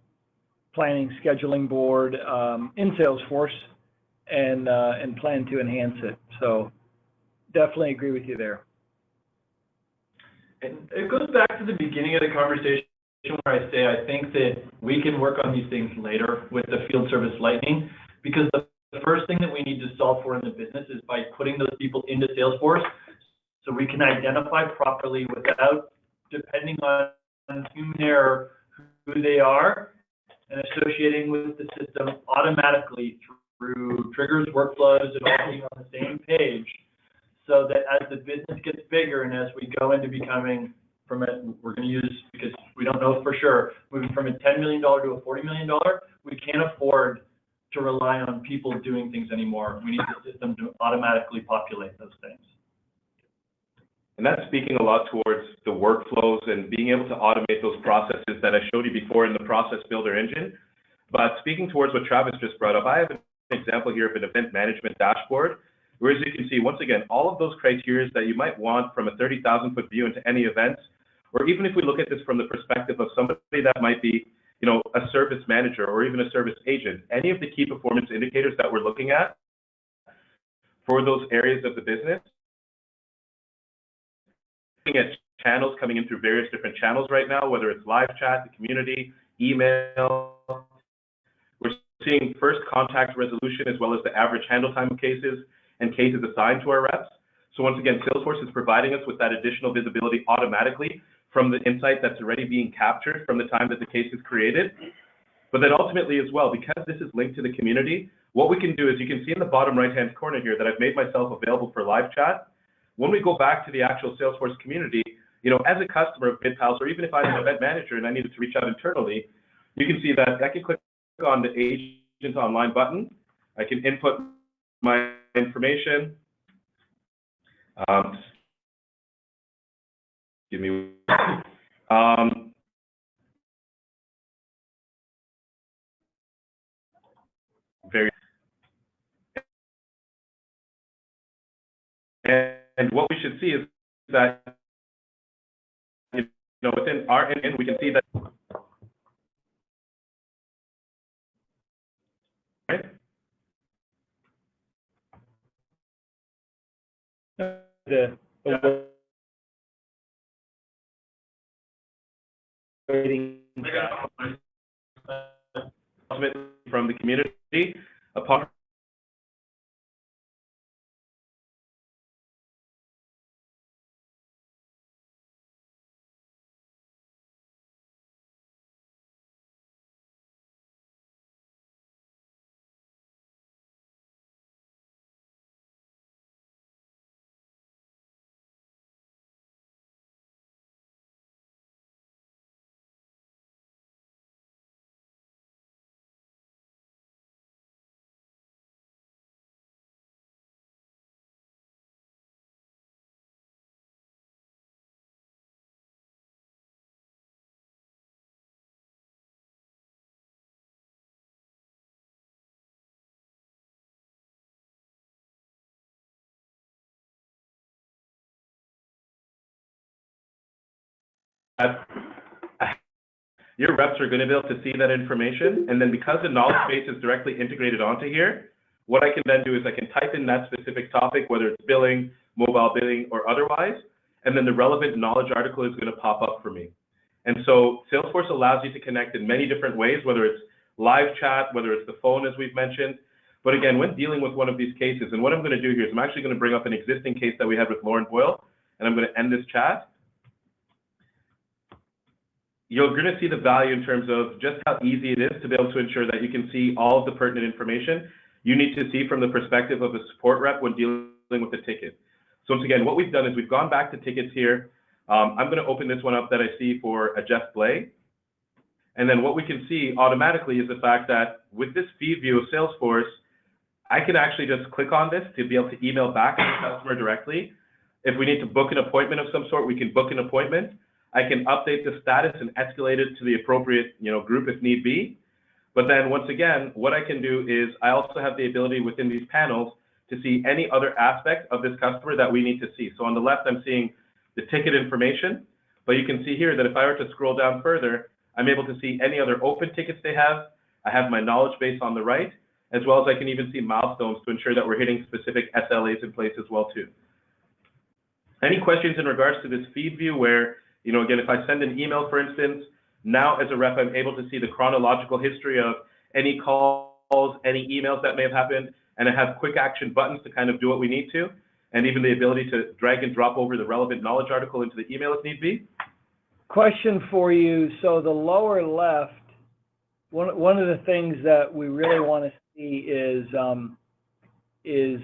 planning scheduling board in Salesforce, and plan to enhance it. So definitely agree with you there. And it goes back to the beginning of the conversation where I say I think that we can work on these things later with the field service lightning, because the first thing that we need to solve for in the business is by putting those people into Salesforce so we can identify properly without depending on human error who they are, and associating with the system automatically through triggers, workflows, and all being on the same page, so that as the business gets bigger and as we go into becoming, we're going to use, because we don't know for sure, moving from a $10 million to a $40 million, we can't afford to rely on people doing things anymore. We need the system to automatically populate those things. And that's speaking a lot towards the workflows and being able to automate those processes that I showed you before in the process builder engine. But speaking towards what Travis just brought up, I have an example here of an event management dashboard, where as you can see, once again, all of those criteria that you might want from a 30,000-foot view into any events, or even if we look at this from the perspective of somebody that might be, a service manager or even a service agent, any of the key performance indicators that we're looking at for those areas of the business, looking at channels coming in through various different channels right now, whether it's live chat, the community, email. We're seeing first contact resolution as well as the average handle time of cases and cases assigned to our reps. So once again, Salesforce is providing us with that additional visibility automatically from the insight that's already being captured from the time that the case is created. But then ultimately as well, because this is linked to the community, what we can do is you can see in the bottom right-hand corner here that I've made myself available for live chat. When we go back to the actual Salesforce community, you know, as a customer of BidPal, or even if I'm an event manager and I needed to reach out internally, you can see that I can click on the Agent Online button. I can input my information. Give me very, and what we should see is that, you know, within our engine, we can see that, right? The waiting from the community upon your reps are going to be able to see that information, and then because the knowledge base is directly integrated onto here, what I can then do is I can type in that specific topic, whether it's billing, mobile billing, or otherwise, and then the relevant knowledge article is going to pop up for me. And so Salesforce allows you to connect in many different ways, whether it's live chat, whether it's the phone, as we've mentioned. But again, when dealing with one of these cases, and what I'm going to do here is I'm actually going to bring up an existing case that we had with Lauren Boyle, and I'm going to end this chat. You're going to see the value in terms of just how easy it is to be able to ensure that you can see all of the pertinent information you need to see from the perspective of a support rep when dealing with a ticket. So once again, what we've done is we've gone back to tickets here. I'm going to open this one up that I see for a Jeff Blay. And then what we can see automatically is the fact that with this feed view of Salesforce, I can actually just click on this to be able to email back to the customer directly. If we need to book an appointment of some sort, we can book an appointment. I can update the status and escalate it to the appropriate, you know, group if need be. But then once again, what I can do is I also have the ability within these panels to see any other aspect of this customer that we need to see. So on the left, I'm seeing the ticket information, but you can see here that if I were to scroll down further, I'm able to see any other open tickets they have. I have my knowledge base on the right, as well as I can even see milestones to ensure that we're hitting specific SLAs in place as well too. Any questions in regards to this feed view where, you know, again, if I send an email, for instance, now as a rep, I'm able to see the chronological history of any calls, any emails that may have happened, and I have quick action buttons to kind of do what we need to, and even the ability to drag and drop over the relevant knowledge article into the email if need be. question for you. So the lower left, one of the things that we really want to see is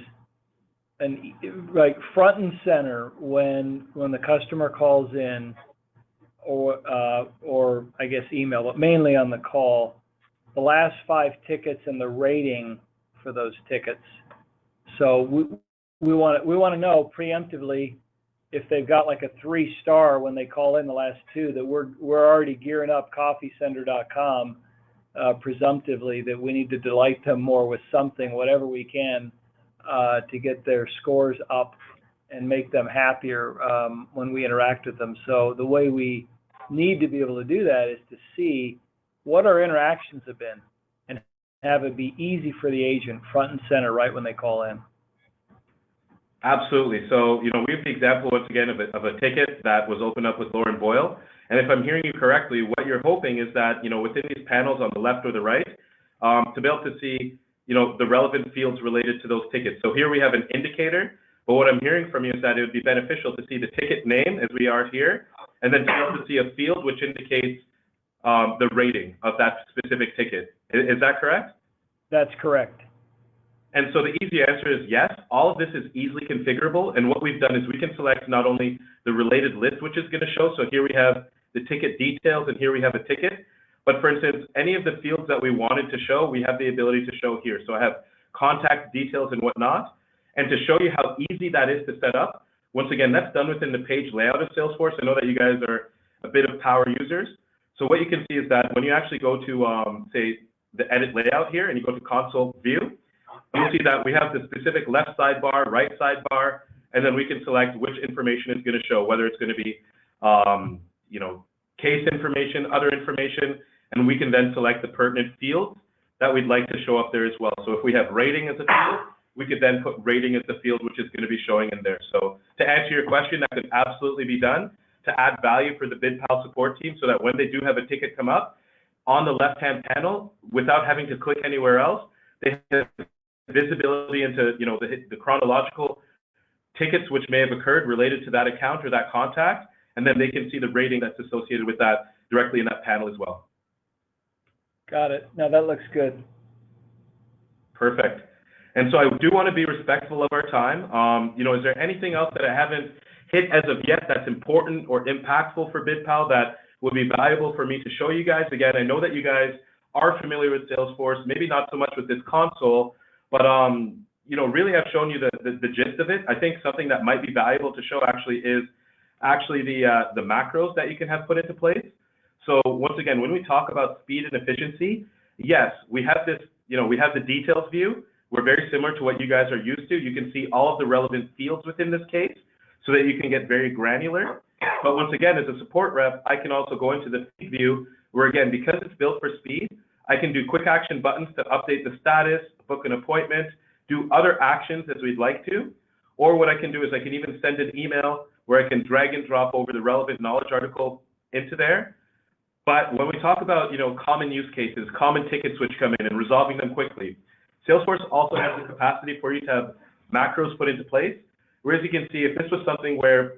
like front and center when the customer calls in, or I guess email, but mainly on the call, the last 5 tickets and the rating for those tickets. So we want to know preemptively if they've got like a 3-star when they call in the last 2, that we're already gearing up coffeecenter.com presumptively that we need to delight them more with something, whatever we can, to get their scores up and make them happier when we interact with them. So the way we need to be able to do that is to see what our interactions have been and have it be easy for the agent front and center right when they call in. Absolutely. So, we have the example once again of a ticket that was opened up with Lauren Boyle. And if I'm hearing you correctly, what you're hoping is that, within these panels on the left or the right, to be able to see, the relevant fields related to those tickets. So here we have an indicator, but what I'm hearing from you is that it would be beneficial to see the ticket name as we are here, and then to be able to see a field which indicates the rating of that specific ticket. Is that correct? That's correct. And so the easy answer is yes, all of this is easily configurable. And what we've done is we can select not only the related list, which is going to show. So here we have the ticket details and here we have a ticket. But for instance, any of the fields that we wanted to show, we have the ability to show here. So I have contact details and whatnot. And to show you how easy that is to set up, once again, that's done within the page layout of Salesforce. I know that you guys are a bit of power users. So what you can see is that when you actually go to, say, the edit layout here and you go to console view, you'll see that we have the specific left sidebar, right sidebar, and then we can select which information is going to show, whether it's going to be, case information, other information, and we can then select the pertinent fields that we'd like to show up there as well. So if we have rating as a field, we could then put rating as the field, which is going to be showing in there. So to answer your question, that could absolutely be done to add value for the BidPal support team so that when they do have a ticket come up, on the left-hand panel, without having to click anywhere else, they have visibility into the chronological tickets which may have occurred related to that account or that contact, and then they can see the rating that's associated with that directly in that panel as well. Got it. Now that looks good. Perfect. And so I do want to be respectful of our time. Is there anything else that I haven't hit as of yet that's important or impactful for BidPal that would be valuable for me to show you guys? Again, I know that you guys are familiar with Salesforce, maybe not so much with this console, but really I've shown you the gist of it. I think something that might be valuable to show is the macros that you can have put into place. So once again, when we talk about speed and efficiency, yes, we have this, we have the details view. We're very similar to what you guys are used to. You can see all of the relevant fields within this case so that you can get very granular. But once again, as a support rep, I can also go into the feed view where, again, because it's built for speed, I can do quick action buttons to update the status, book an appointment, do other actions as we'd like to. Or what I can do is I can even send an email where I can drag and drop over the relevant knowledge article into there. But when we talk about, common use cases, common tickets which come in and resolving them quickly, Salesforce also has the capacity for you to have macros put into place. Whereas you can see if this was something where,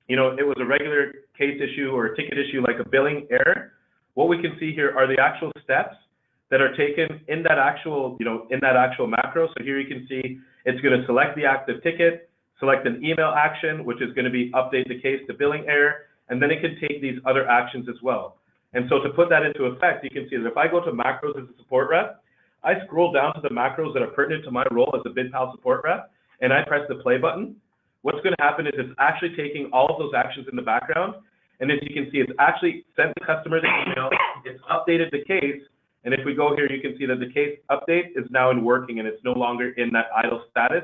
it was a regular case issue or a ticket issue like a billing error, what we can see here are the actual steps that are taken in that actual, macro. So here you can see it's going to select the active ticket, select an email action, which is going to be update the case to billing error, and then it can take these other actions as well. And so to put that into effect, you can see that if I go to macros as a support rep, I scroll down to the macros that are pertinent to my role as a BidPal support rep, and I press the play button. What's going to happen is it's actually taking all of those actions in the background, and as you can see, it's actually sent the customer the email, it's updated the case, and if we go here, you can see that the case update is now in working, and it's no longer in that idle status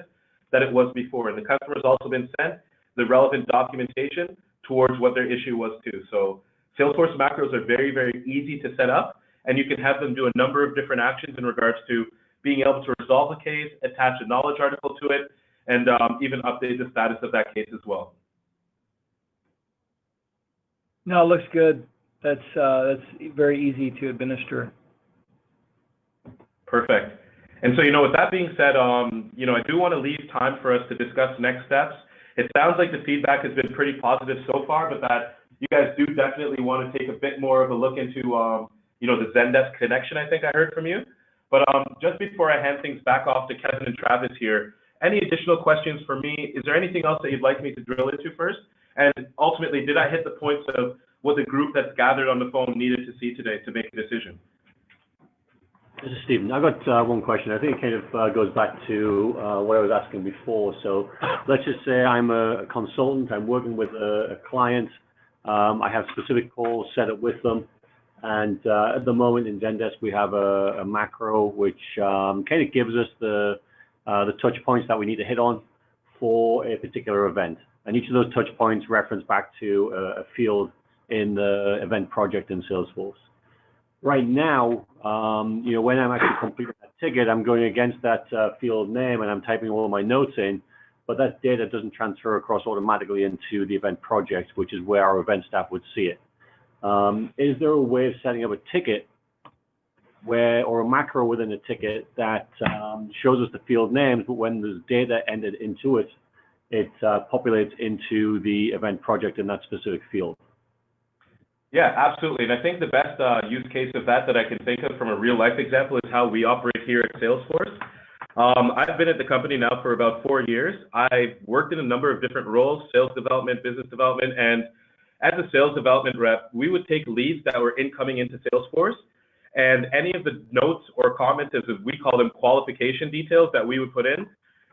that it was before. And the customer's also been sent the relevant documentation towards what their issue was too. So Salesforce macros are very, very easy to set up, and you can have them do a number of different actions in regards to being able to resolve a case, attach a knowledge article to it, and even update the status of that case as well. No, it looks good. That's very easy to administer. Perfect. And so, with that being said, I do want to leave time for us to discuss next steps. It sounds like the feedback has been pretty positive so far, but that you guys do definitely want to take a bit more of a look into, the Zendesk connection, I think I heard from you. But just before I hand things back off to Kevin and Travis here, any additional questions for me? Is there anything else that you'd like me to drill into first? And ultimately, did I hit the points of what the group that's gathered on the phone needed to see today to make a decision? This is Stephen. I've got one question. I think it kind of goes back to what I was asking before. So let's just say I'm a consultant. I'm working with a client. I have specific calls set up with them. And at the moment in Zendesk, we have a macro which kind of gives us the touch points that we need to hit on for a particular event. And each of those touch points reference back to a field in the event project in Salesforce. Right now, when I'm actually completing that ticket, I'm going against that field name and I'm typing all of my notes in. but that data doesn't transfer across automatically into the event project, which is where our event staff would see it. Is there a way of setting up a ticket or a macro within a ticket that shows us the field names, but when there's data entered into it, it populates into the event project in that specific field? Yeah, absolutely. And I think the best use case of that I can think of from a real life example is how we operate here at Salesforce. I've been at the company now for about 4 years. I've worked in a number of different roles, sales development, business development, and as a sales development rep, we would take leads that were incoming into Salesforce, and any of the notes or comments, as we call them, qualification details that we would put in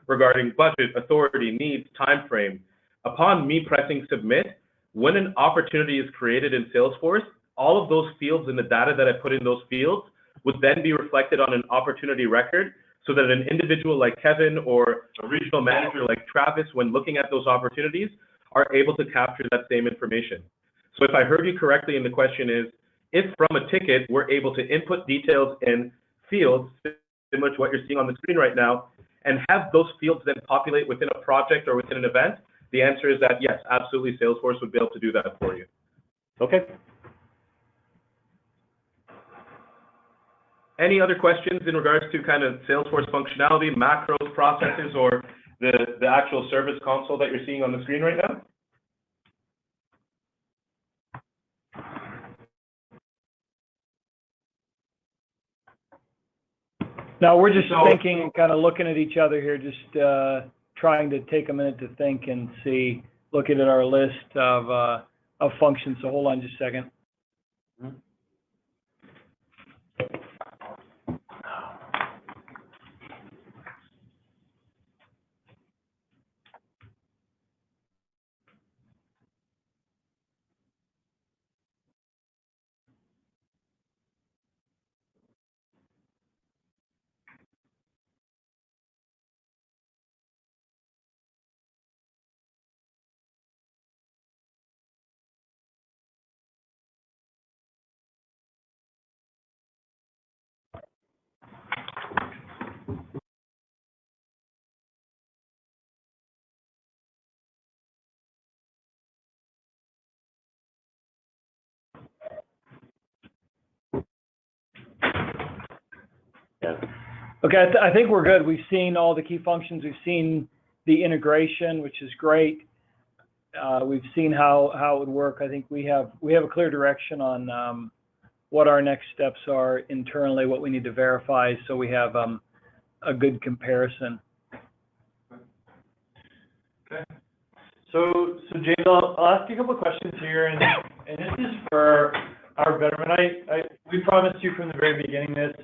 regarding budget, authority, needs, time frame. Upon me pressing submit, when an opportunity is created in Salesforce, all of those fields and the data that I put in those fields would then be reflected on an opportunity record, so that an individual like Kevin or a regional manager like Travis, when looking at those opportunities, are able to capture that same information. So if I heard you correctly, and the question is, if from a ticket, we're able to input details in fields similar to what you're seeing on the screen right now, and have those fields then populate within a project or within an event, the answer is that yes, absolutely, Salesforce would be able to do that for you. Okay. Any other questions in regards to kind of Salesforce functionality, macros, processes, or the actual service console that you're seeing on the screen right now? No, we're just thinking, kind of looking at each other here, just trying to take a minute to think and see, looking at our list of functions. So hold on just a second. Okay, I think we're good. We've seen all the key functions. We've seen the integration, which is great. We've seen how it would work. I think we have a clear direction on what our next steps are internally, what we need to verify, so we have a good comparison. Okay. So James, I'll ask you a couple of questions here, and this is for our betterment. We promised you from the very beginning this,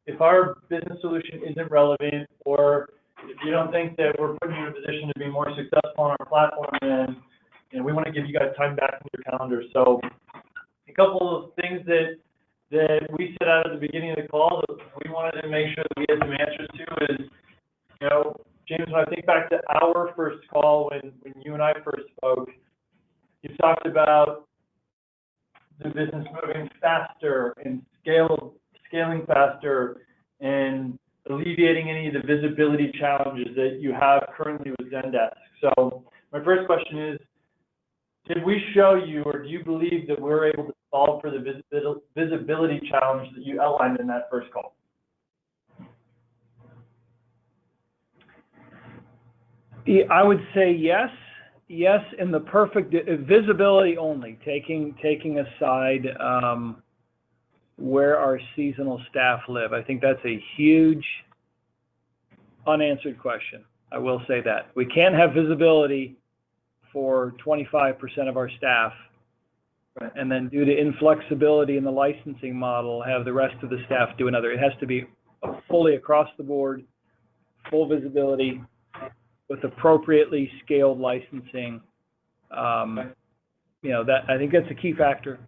if our business solution isn't relevant, or if you don't think that we're putting you in a position to be more successful on our platform, then we want to give you guys time back in your calendar. So a couple of things that we set out at the beginning of the call that we wanted to make sure that we had some answers to is, James, when I think back to our first call when you and I first spoke, you talked about the business moving faster and scaling faster and alleviating any of the visibility challenges that you have currently with Zendesk. So my first question is, did we show you, or do you believe that we're able to solve for the visibility challenge that you outlined in that first call? I would say yes. Yes, in the perfect visibility only, taking aside where our seasonal staff live. I think that's a huge unanswered question. I will say that. We can't have visibility for 25% of our staff, right, and then due to inflexibility in the licensing model, have the rest of the staff do another. It has to be fully across the board, full visibility with appropriately scaled licensing. That I think that's a key factor.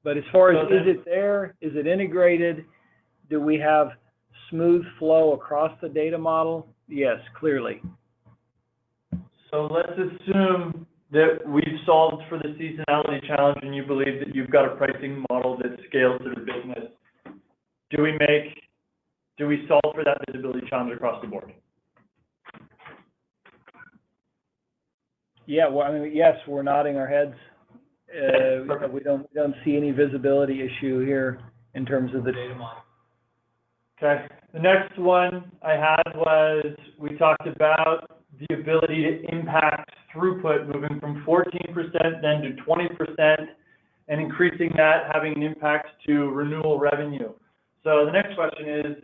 But as far as, is it there? Is it integrated? Do we have smooth flow across the data model? Yes, clearly. So let's assume that we've solved for the seasonality challenge and you believe that you've got a pricing model that scales to the business. Do we solve for that visibility challenge across the board? Yeah, well, I mean, yes, we're nodding our heads. We don't see any visibility issue here in terms of the data model. Okay. The next one I had was, we talked about the ability to impact throughput, moving from 14% then to 20%, and increasing that, having an impact to renewal revenue. So the next question is,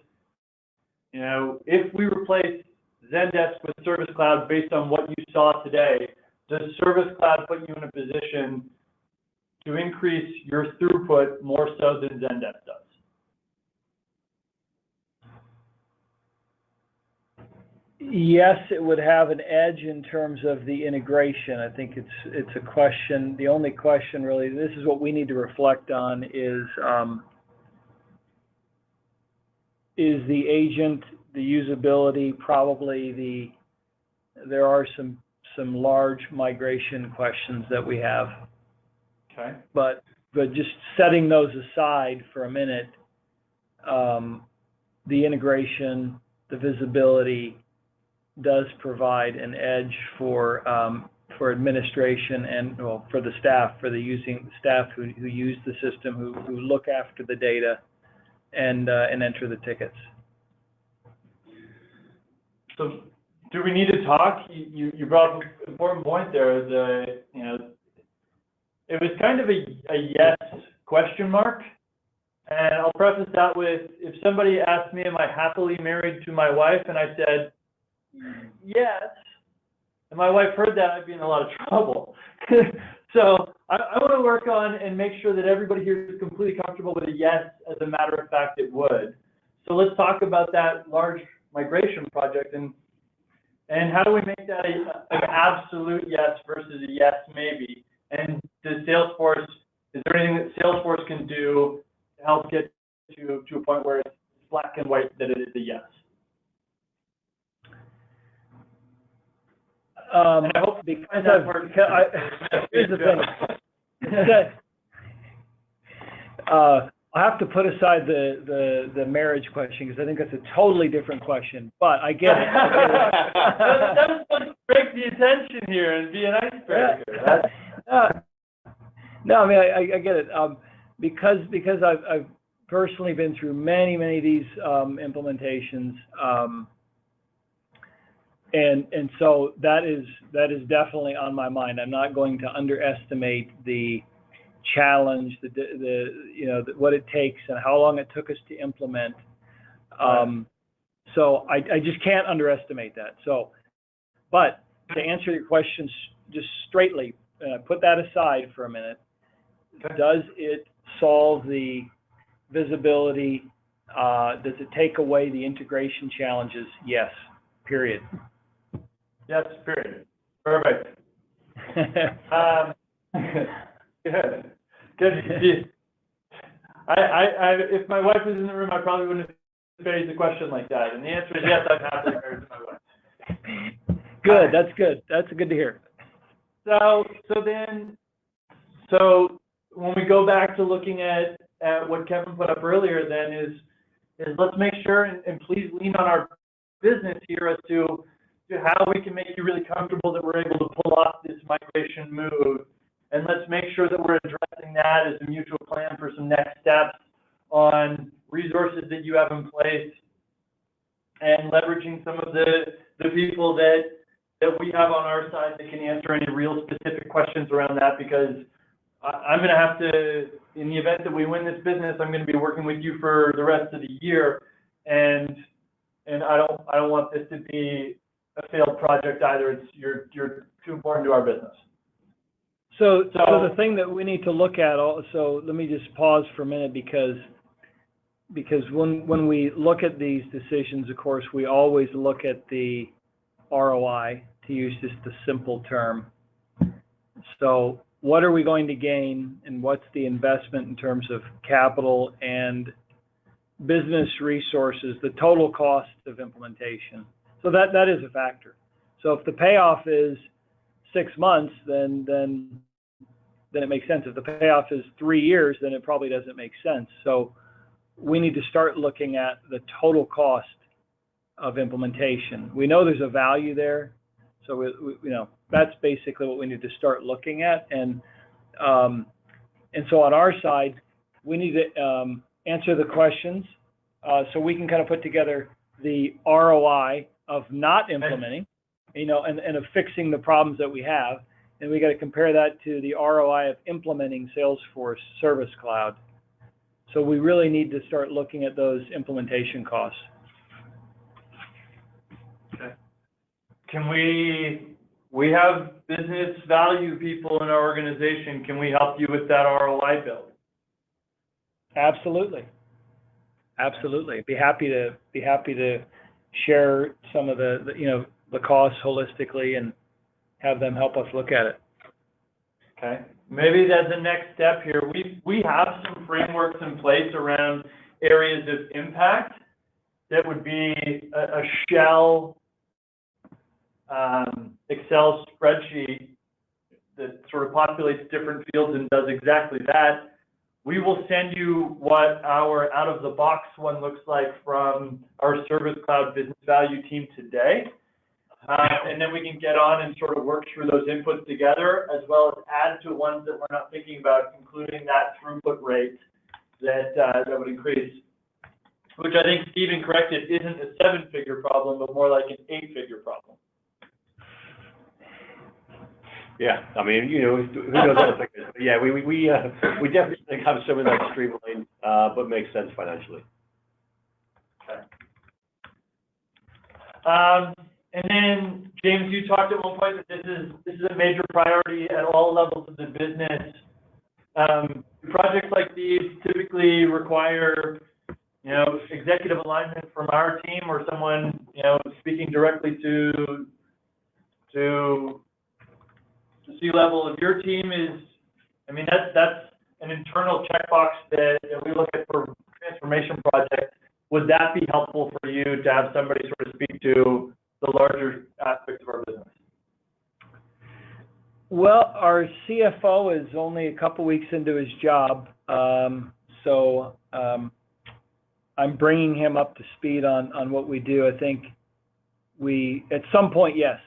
you know, if we replace Zendesk with Service Cloud based on what you saw today, does Service Cloud put you in a position to increase your throughput more so than Zendesk does? Yes, it would have an edge in terms of the integration. I think it's a question. The only question really, this is what we need to reflect on, is the agent, the usability, probably there are some large migration questions that we have. Okay. But just setting those aside for a minute, the integration, the visibility does provide an edge for administration and, well, for the staff, for the staff who use the system, who look after the data and enter the tickets. So, do we need to talk? You brought up an important point there. You know, it was kind of a yes question mark, and I'll preface that with, if somebody asked me, am I happily married to my wife, and I said yes, and my wife heard that, I'd be in a lot of trouble. So I want to work on and make sure that everybody here is completely comfortable with a yes. As a matter of fact, it would. So let's talk about that large migration project, and how do we make that an absolute yes versus a yes maybe? And is there anything that Salesforce can do to help get to a point where it's black and white that it is a yes? And I hope here's the thing. I'll have to put aside the marriage question, because I think that's a totally different question. But I get it. That was supposed to break the attention here and be an icebreaker. No, I mean, I get it. Because I've personally been through many of these implementations, and so that is definitely on my mind. I'm not going to underestimate the challenge, what it takes and how long it took us to implement. So I just can't underestimate that. So, but to answer your question just straightly, put that aside for a minute. Okay. Does it solve the visibility? Does it take away the integration challenges? Yes. Period. Yes. Period. Perfect. Good. If my wife was in the room, I probably wouldn't have phrased a question like that. And the answer is yes, I'm happily married to my wife. Good. That's good. That's good to hear. So when we go back to looking at what Kevin put up earlier, then is let's make sure and please lean on our business here as to how we can make you really comfortable that we're able to pull off this migration move. And let's make sure that we're addressing that as a mutual plan for some next steps on resources that you have in place, and leveraging some of the people that we have on our side that can answer any real specific questions around that, because I'm going to have to, in the event that we win this business, I'm going to be working with you for the rest of the year, and I don't want this to be a failed project either. You're too important to our business. So the thing that we need to look at also, let me just pause for a minute, because when we look at these decisions, of course, we always look at the ROI, to use just a simple term. So what are we going to gain, and what's the investment in terms of capital and business resources, the total cost of implementation? So that is a factor. So if the payoff is 6 months, then it makes sense. If the payoff is 3 years, then it probably doesn't make sense. So we need to start looking at the total cost of implementation. We know there's a value there. So that's basically what we need to start looking at. And so on our side, we need to answer the questions so we can kind of put together the ROI of not implementing, and of fixing the problems that we have. And we got to compare that to the ROI of implementing Salesforce Service Cloud. So we really need to start looking at those implementation costs. Okay. Can we have business value people in our organization. Can we help you with that ROI build? Absolutely. Absolutely. Be happy to share some of the costs holistically and have them help us look at it. Okay. Maybe that's the next step here. We have some frameworks in place around areas of impact that would be a shell Excel spreadsheet that sort of populates different fields and does exactly that. We will send you what our out-of-the-box one looks like from our Service Cloud Business Value team today. And then we can get on and sort of work through those inputs together, as well as add to ones that we're not thinking about, including that throughput rate that would increase, which I think Stephen corrected isn't a 7-figure problem, but more like an 8-figure problem. Yeah, I mean, who knows other figures? But yeah, we definitely think have some of that streamlined, but makes sense financially. Okay. And then, James, you talked at one point that this is a major priority at all levels of the business. Projects like these typically require, executive alignment from our team or someone, speaking directly to the C-level of your team. That's an internal checkbox that we look at for transformation projects. Would that be helpful for you to have somebody sort of speak to the larger aspects of our business? Well, our CFO is only a couple weeks into his job, so I'm bringing him up to speed on what we do. I think at some point, yes,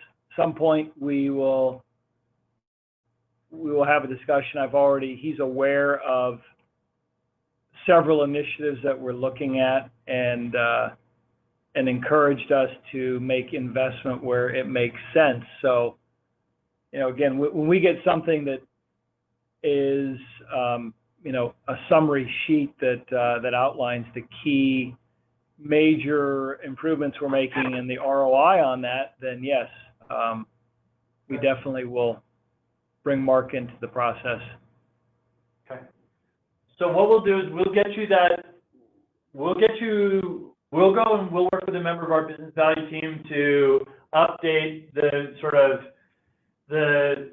we will have a discussion. He's aware of several initiatives that we're looking at and encouraged us to make investment where it makes sense. So, again, when we get something that is, a summary sheet that outlines the key major improvements we're making and the ROI on that, then yes, we definitely will bring Mark into the process. Okay. So what we'll do is we'll go and we'll work with a member of our business value team to update the sort of the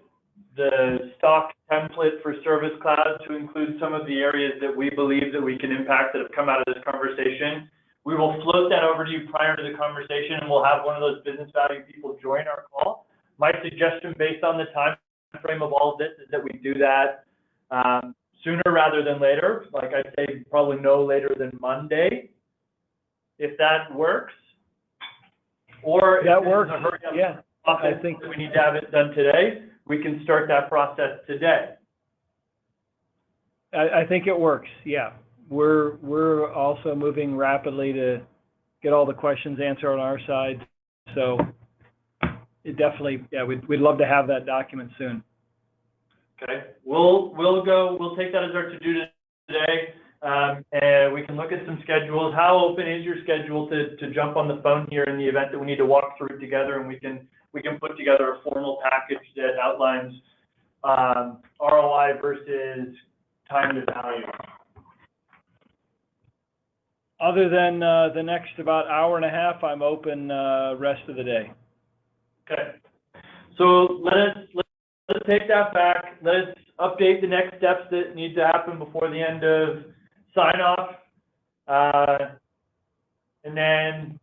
stock template for Service Cloud to include some of the areas that we believe that we can impact that have come out of this conversation. We will float that over to you prior to the conversation, and we'll have one of those business value people join our call. My suggestion, based on the time frame of all of this, is that we do that sooner rather than later. Like I'd say, probably no later than Monday, if that works. Or that if works. There's a hurry up Yeah, process, I think we need to have it done today, we can start that process today. I think it works. Yeah, we're also moving rapidly to get all the questions answered on our side. So it definitely, yeah, we'd love to have that document soon. Okay, we'll take that as our to-do today, and we can look at some schedules. How open is your schedule to jump on the phone here in the event that we need to walk through it together, and we can put together a formal package that outlines ROI versus time to value? Other than the next about hour and a half, I'm open rest of the day. Okay. So let's take that back. Let's update the next steps that need to happen before the end of sign off. And then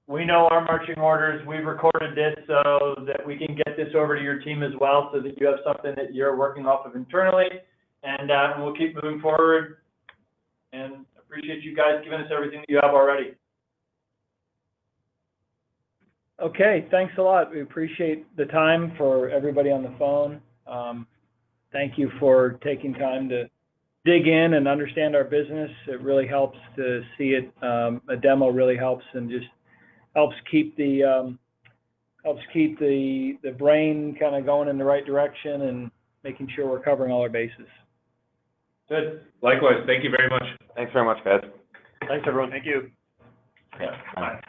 we know our marching orders. We've recorded this so that we can get this over to your team as well, so that you have something that you're working off of internally. And we'll keep moving forward. And appreciate you guys giving us everything that you have already. Okay, thanks a lot. We appreciate the time for everybody on the phone. Thank you for taking time to dig in and understand our business. It really helps to see it. A demo really helps and just helps keep the brain kind of going in the right direction and making sure we're covering all our bases. Good. Likewise. Thank you very much. Thanks very much, guys. Thanks, everyone. Thank you. Yeah. Bye.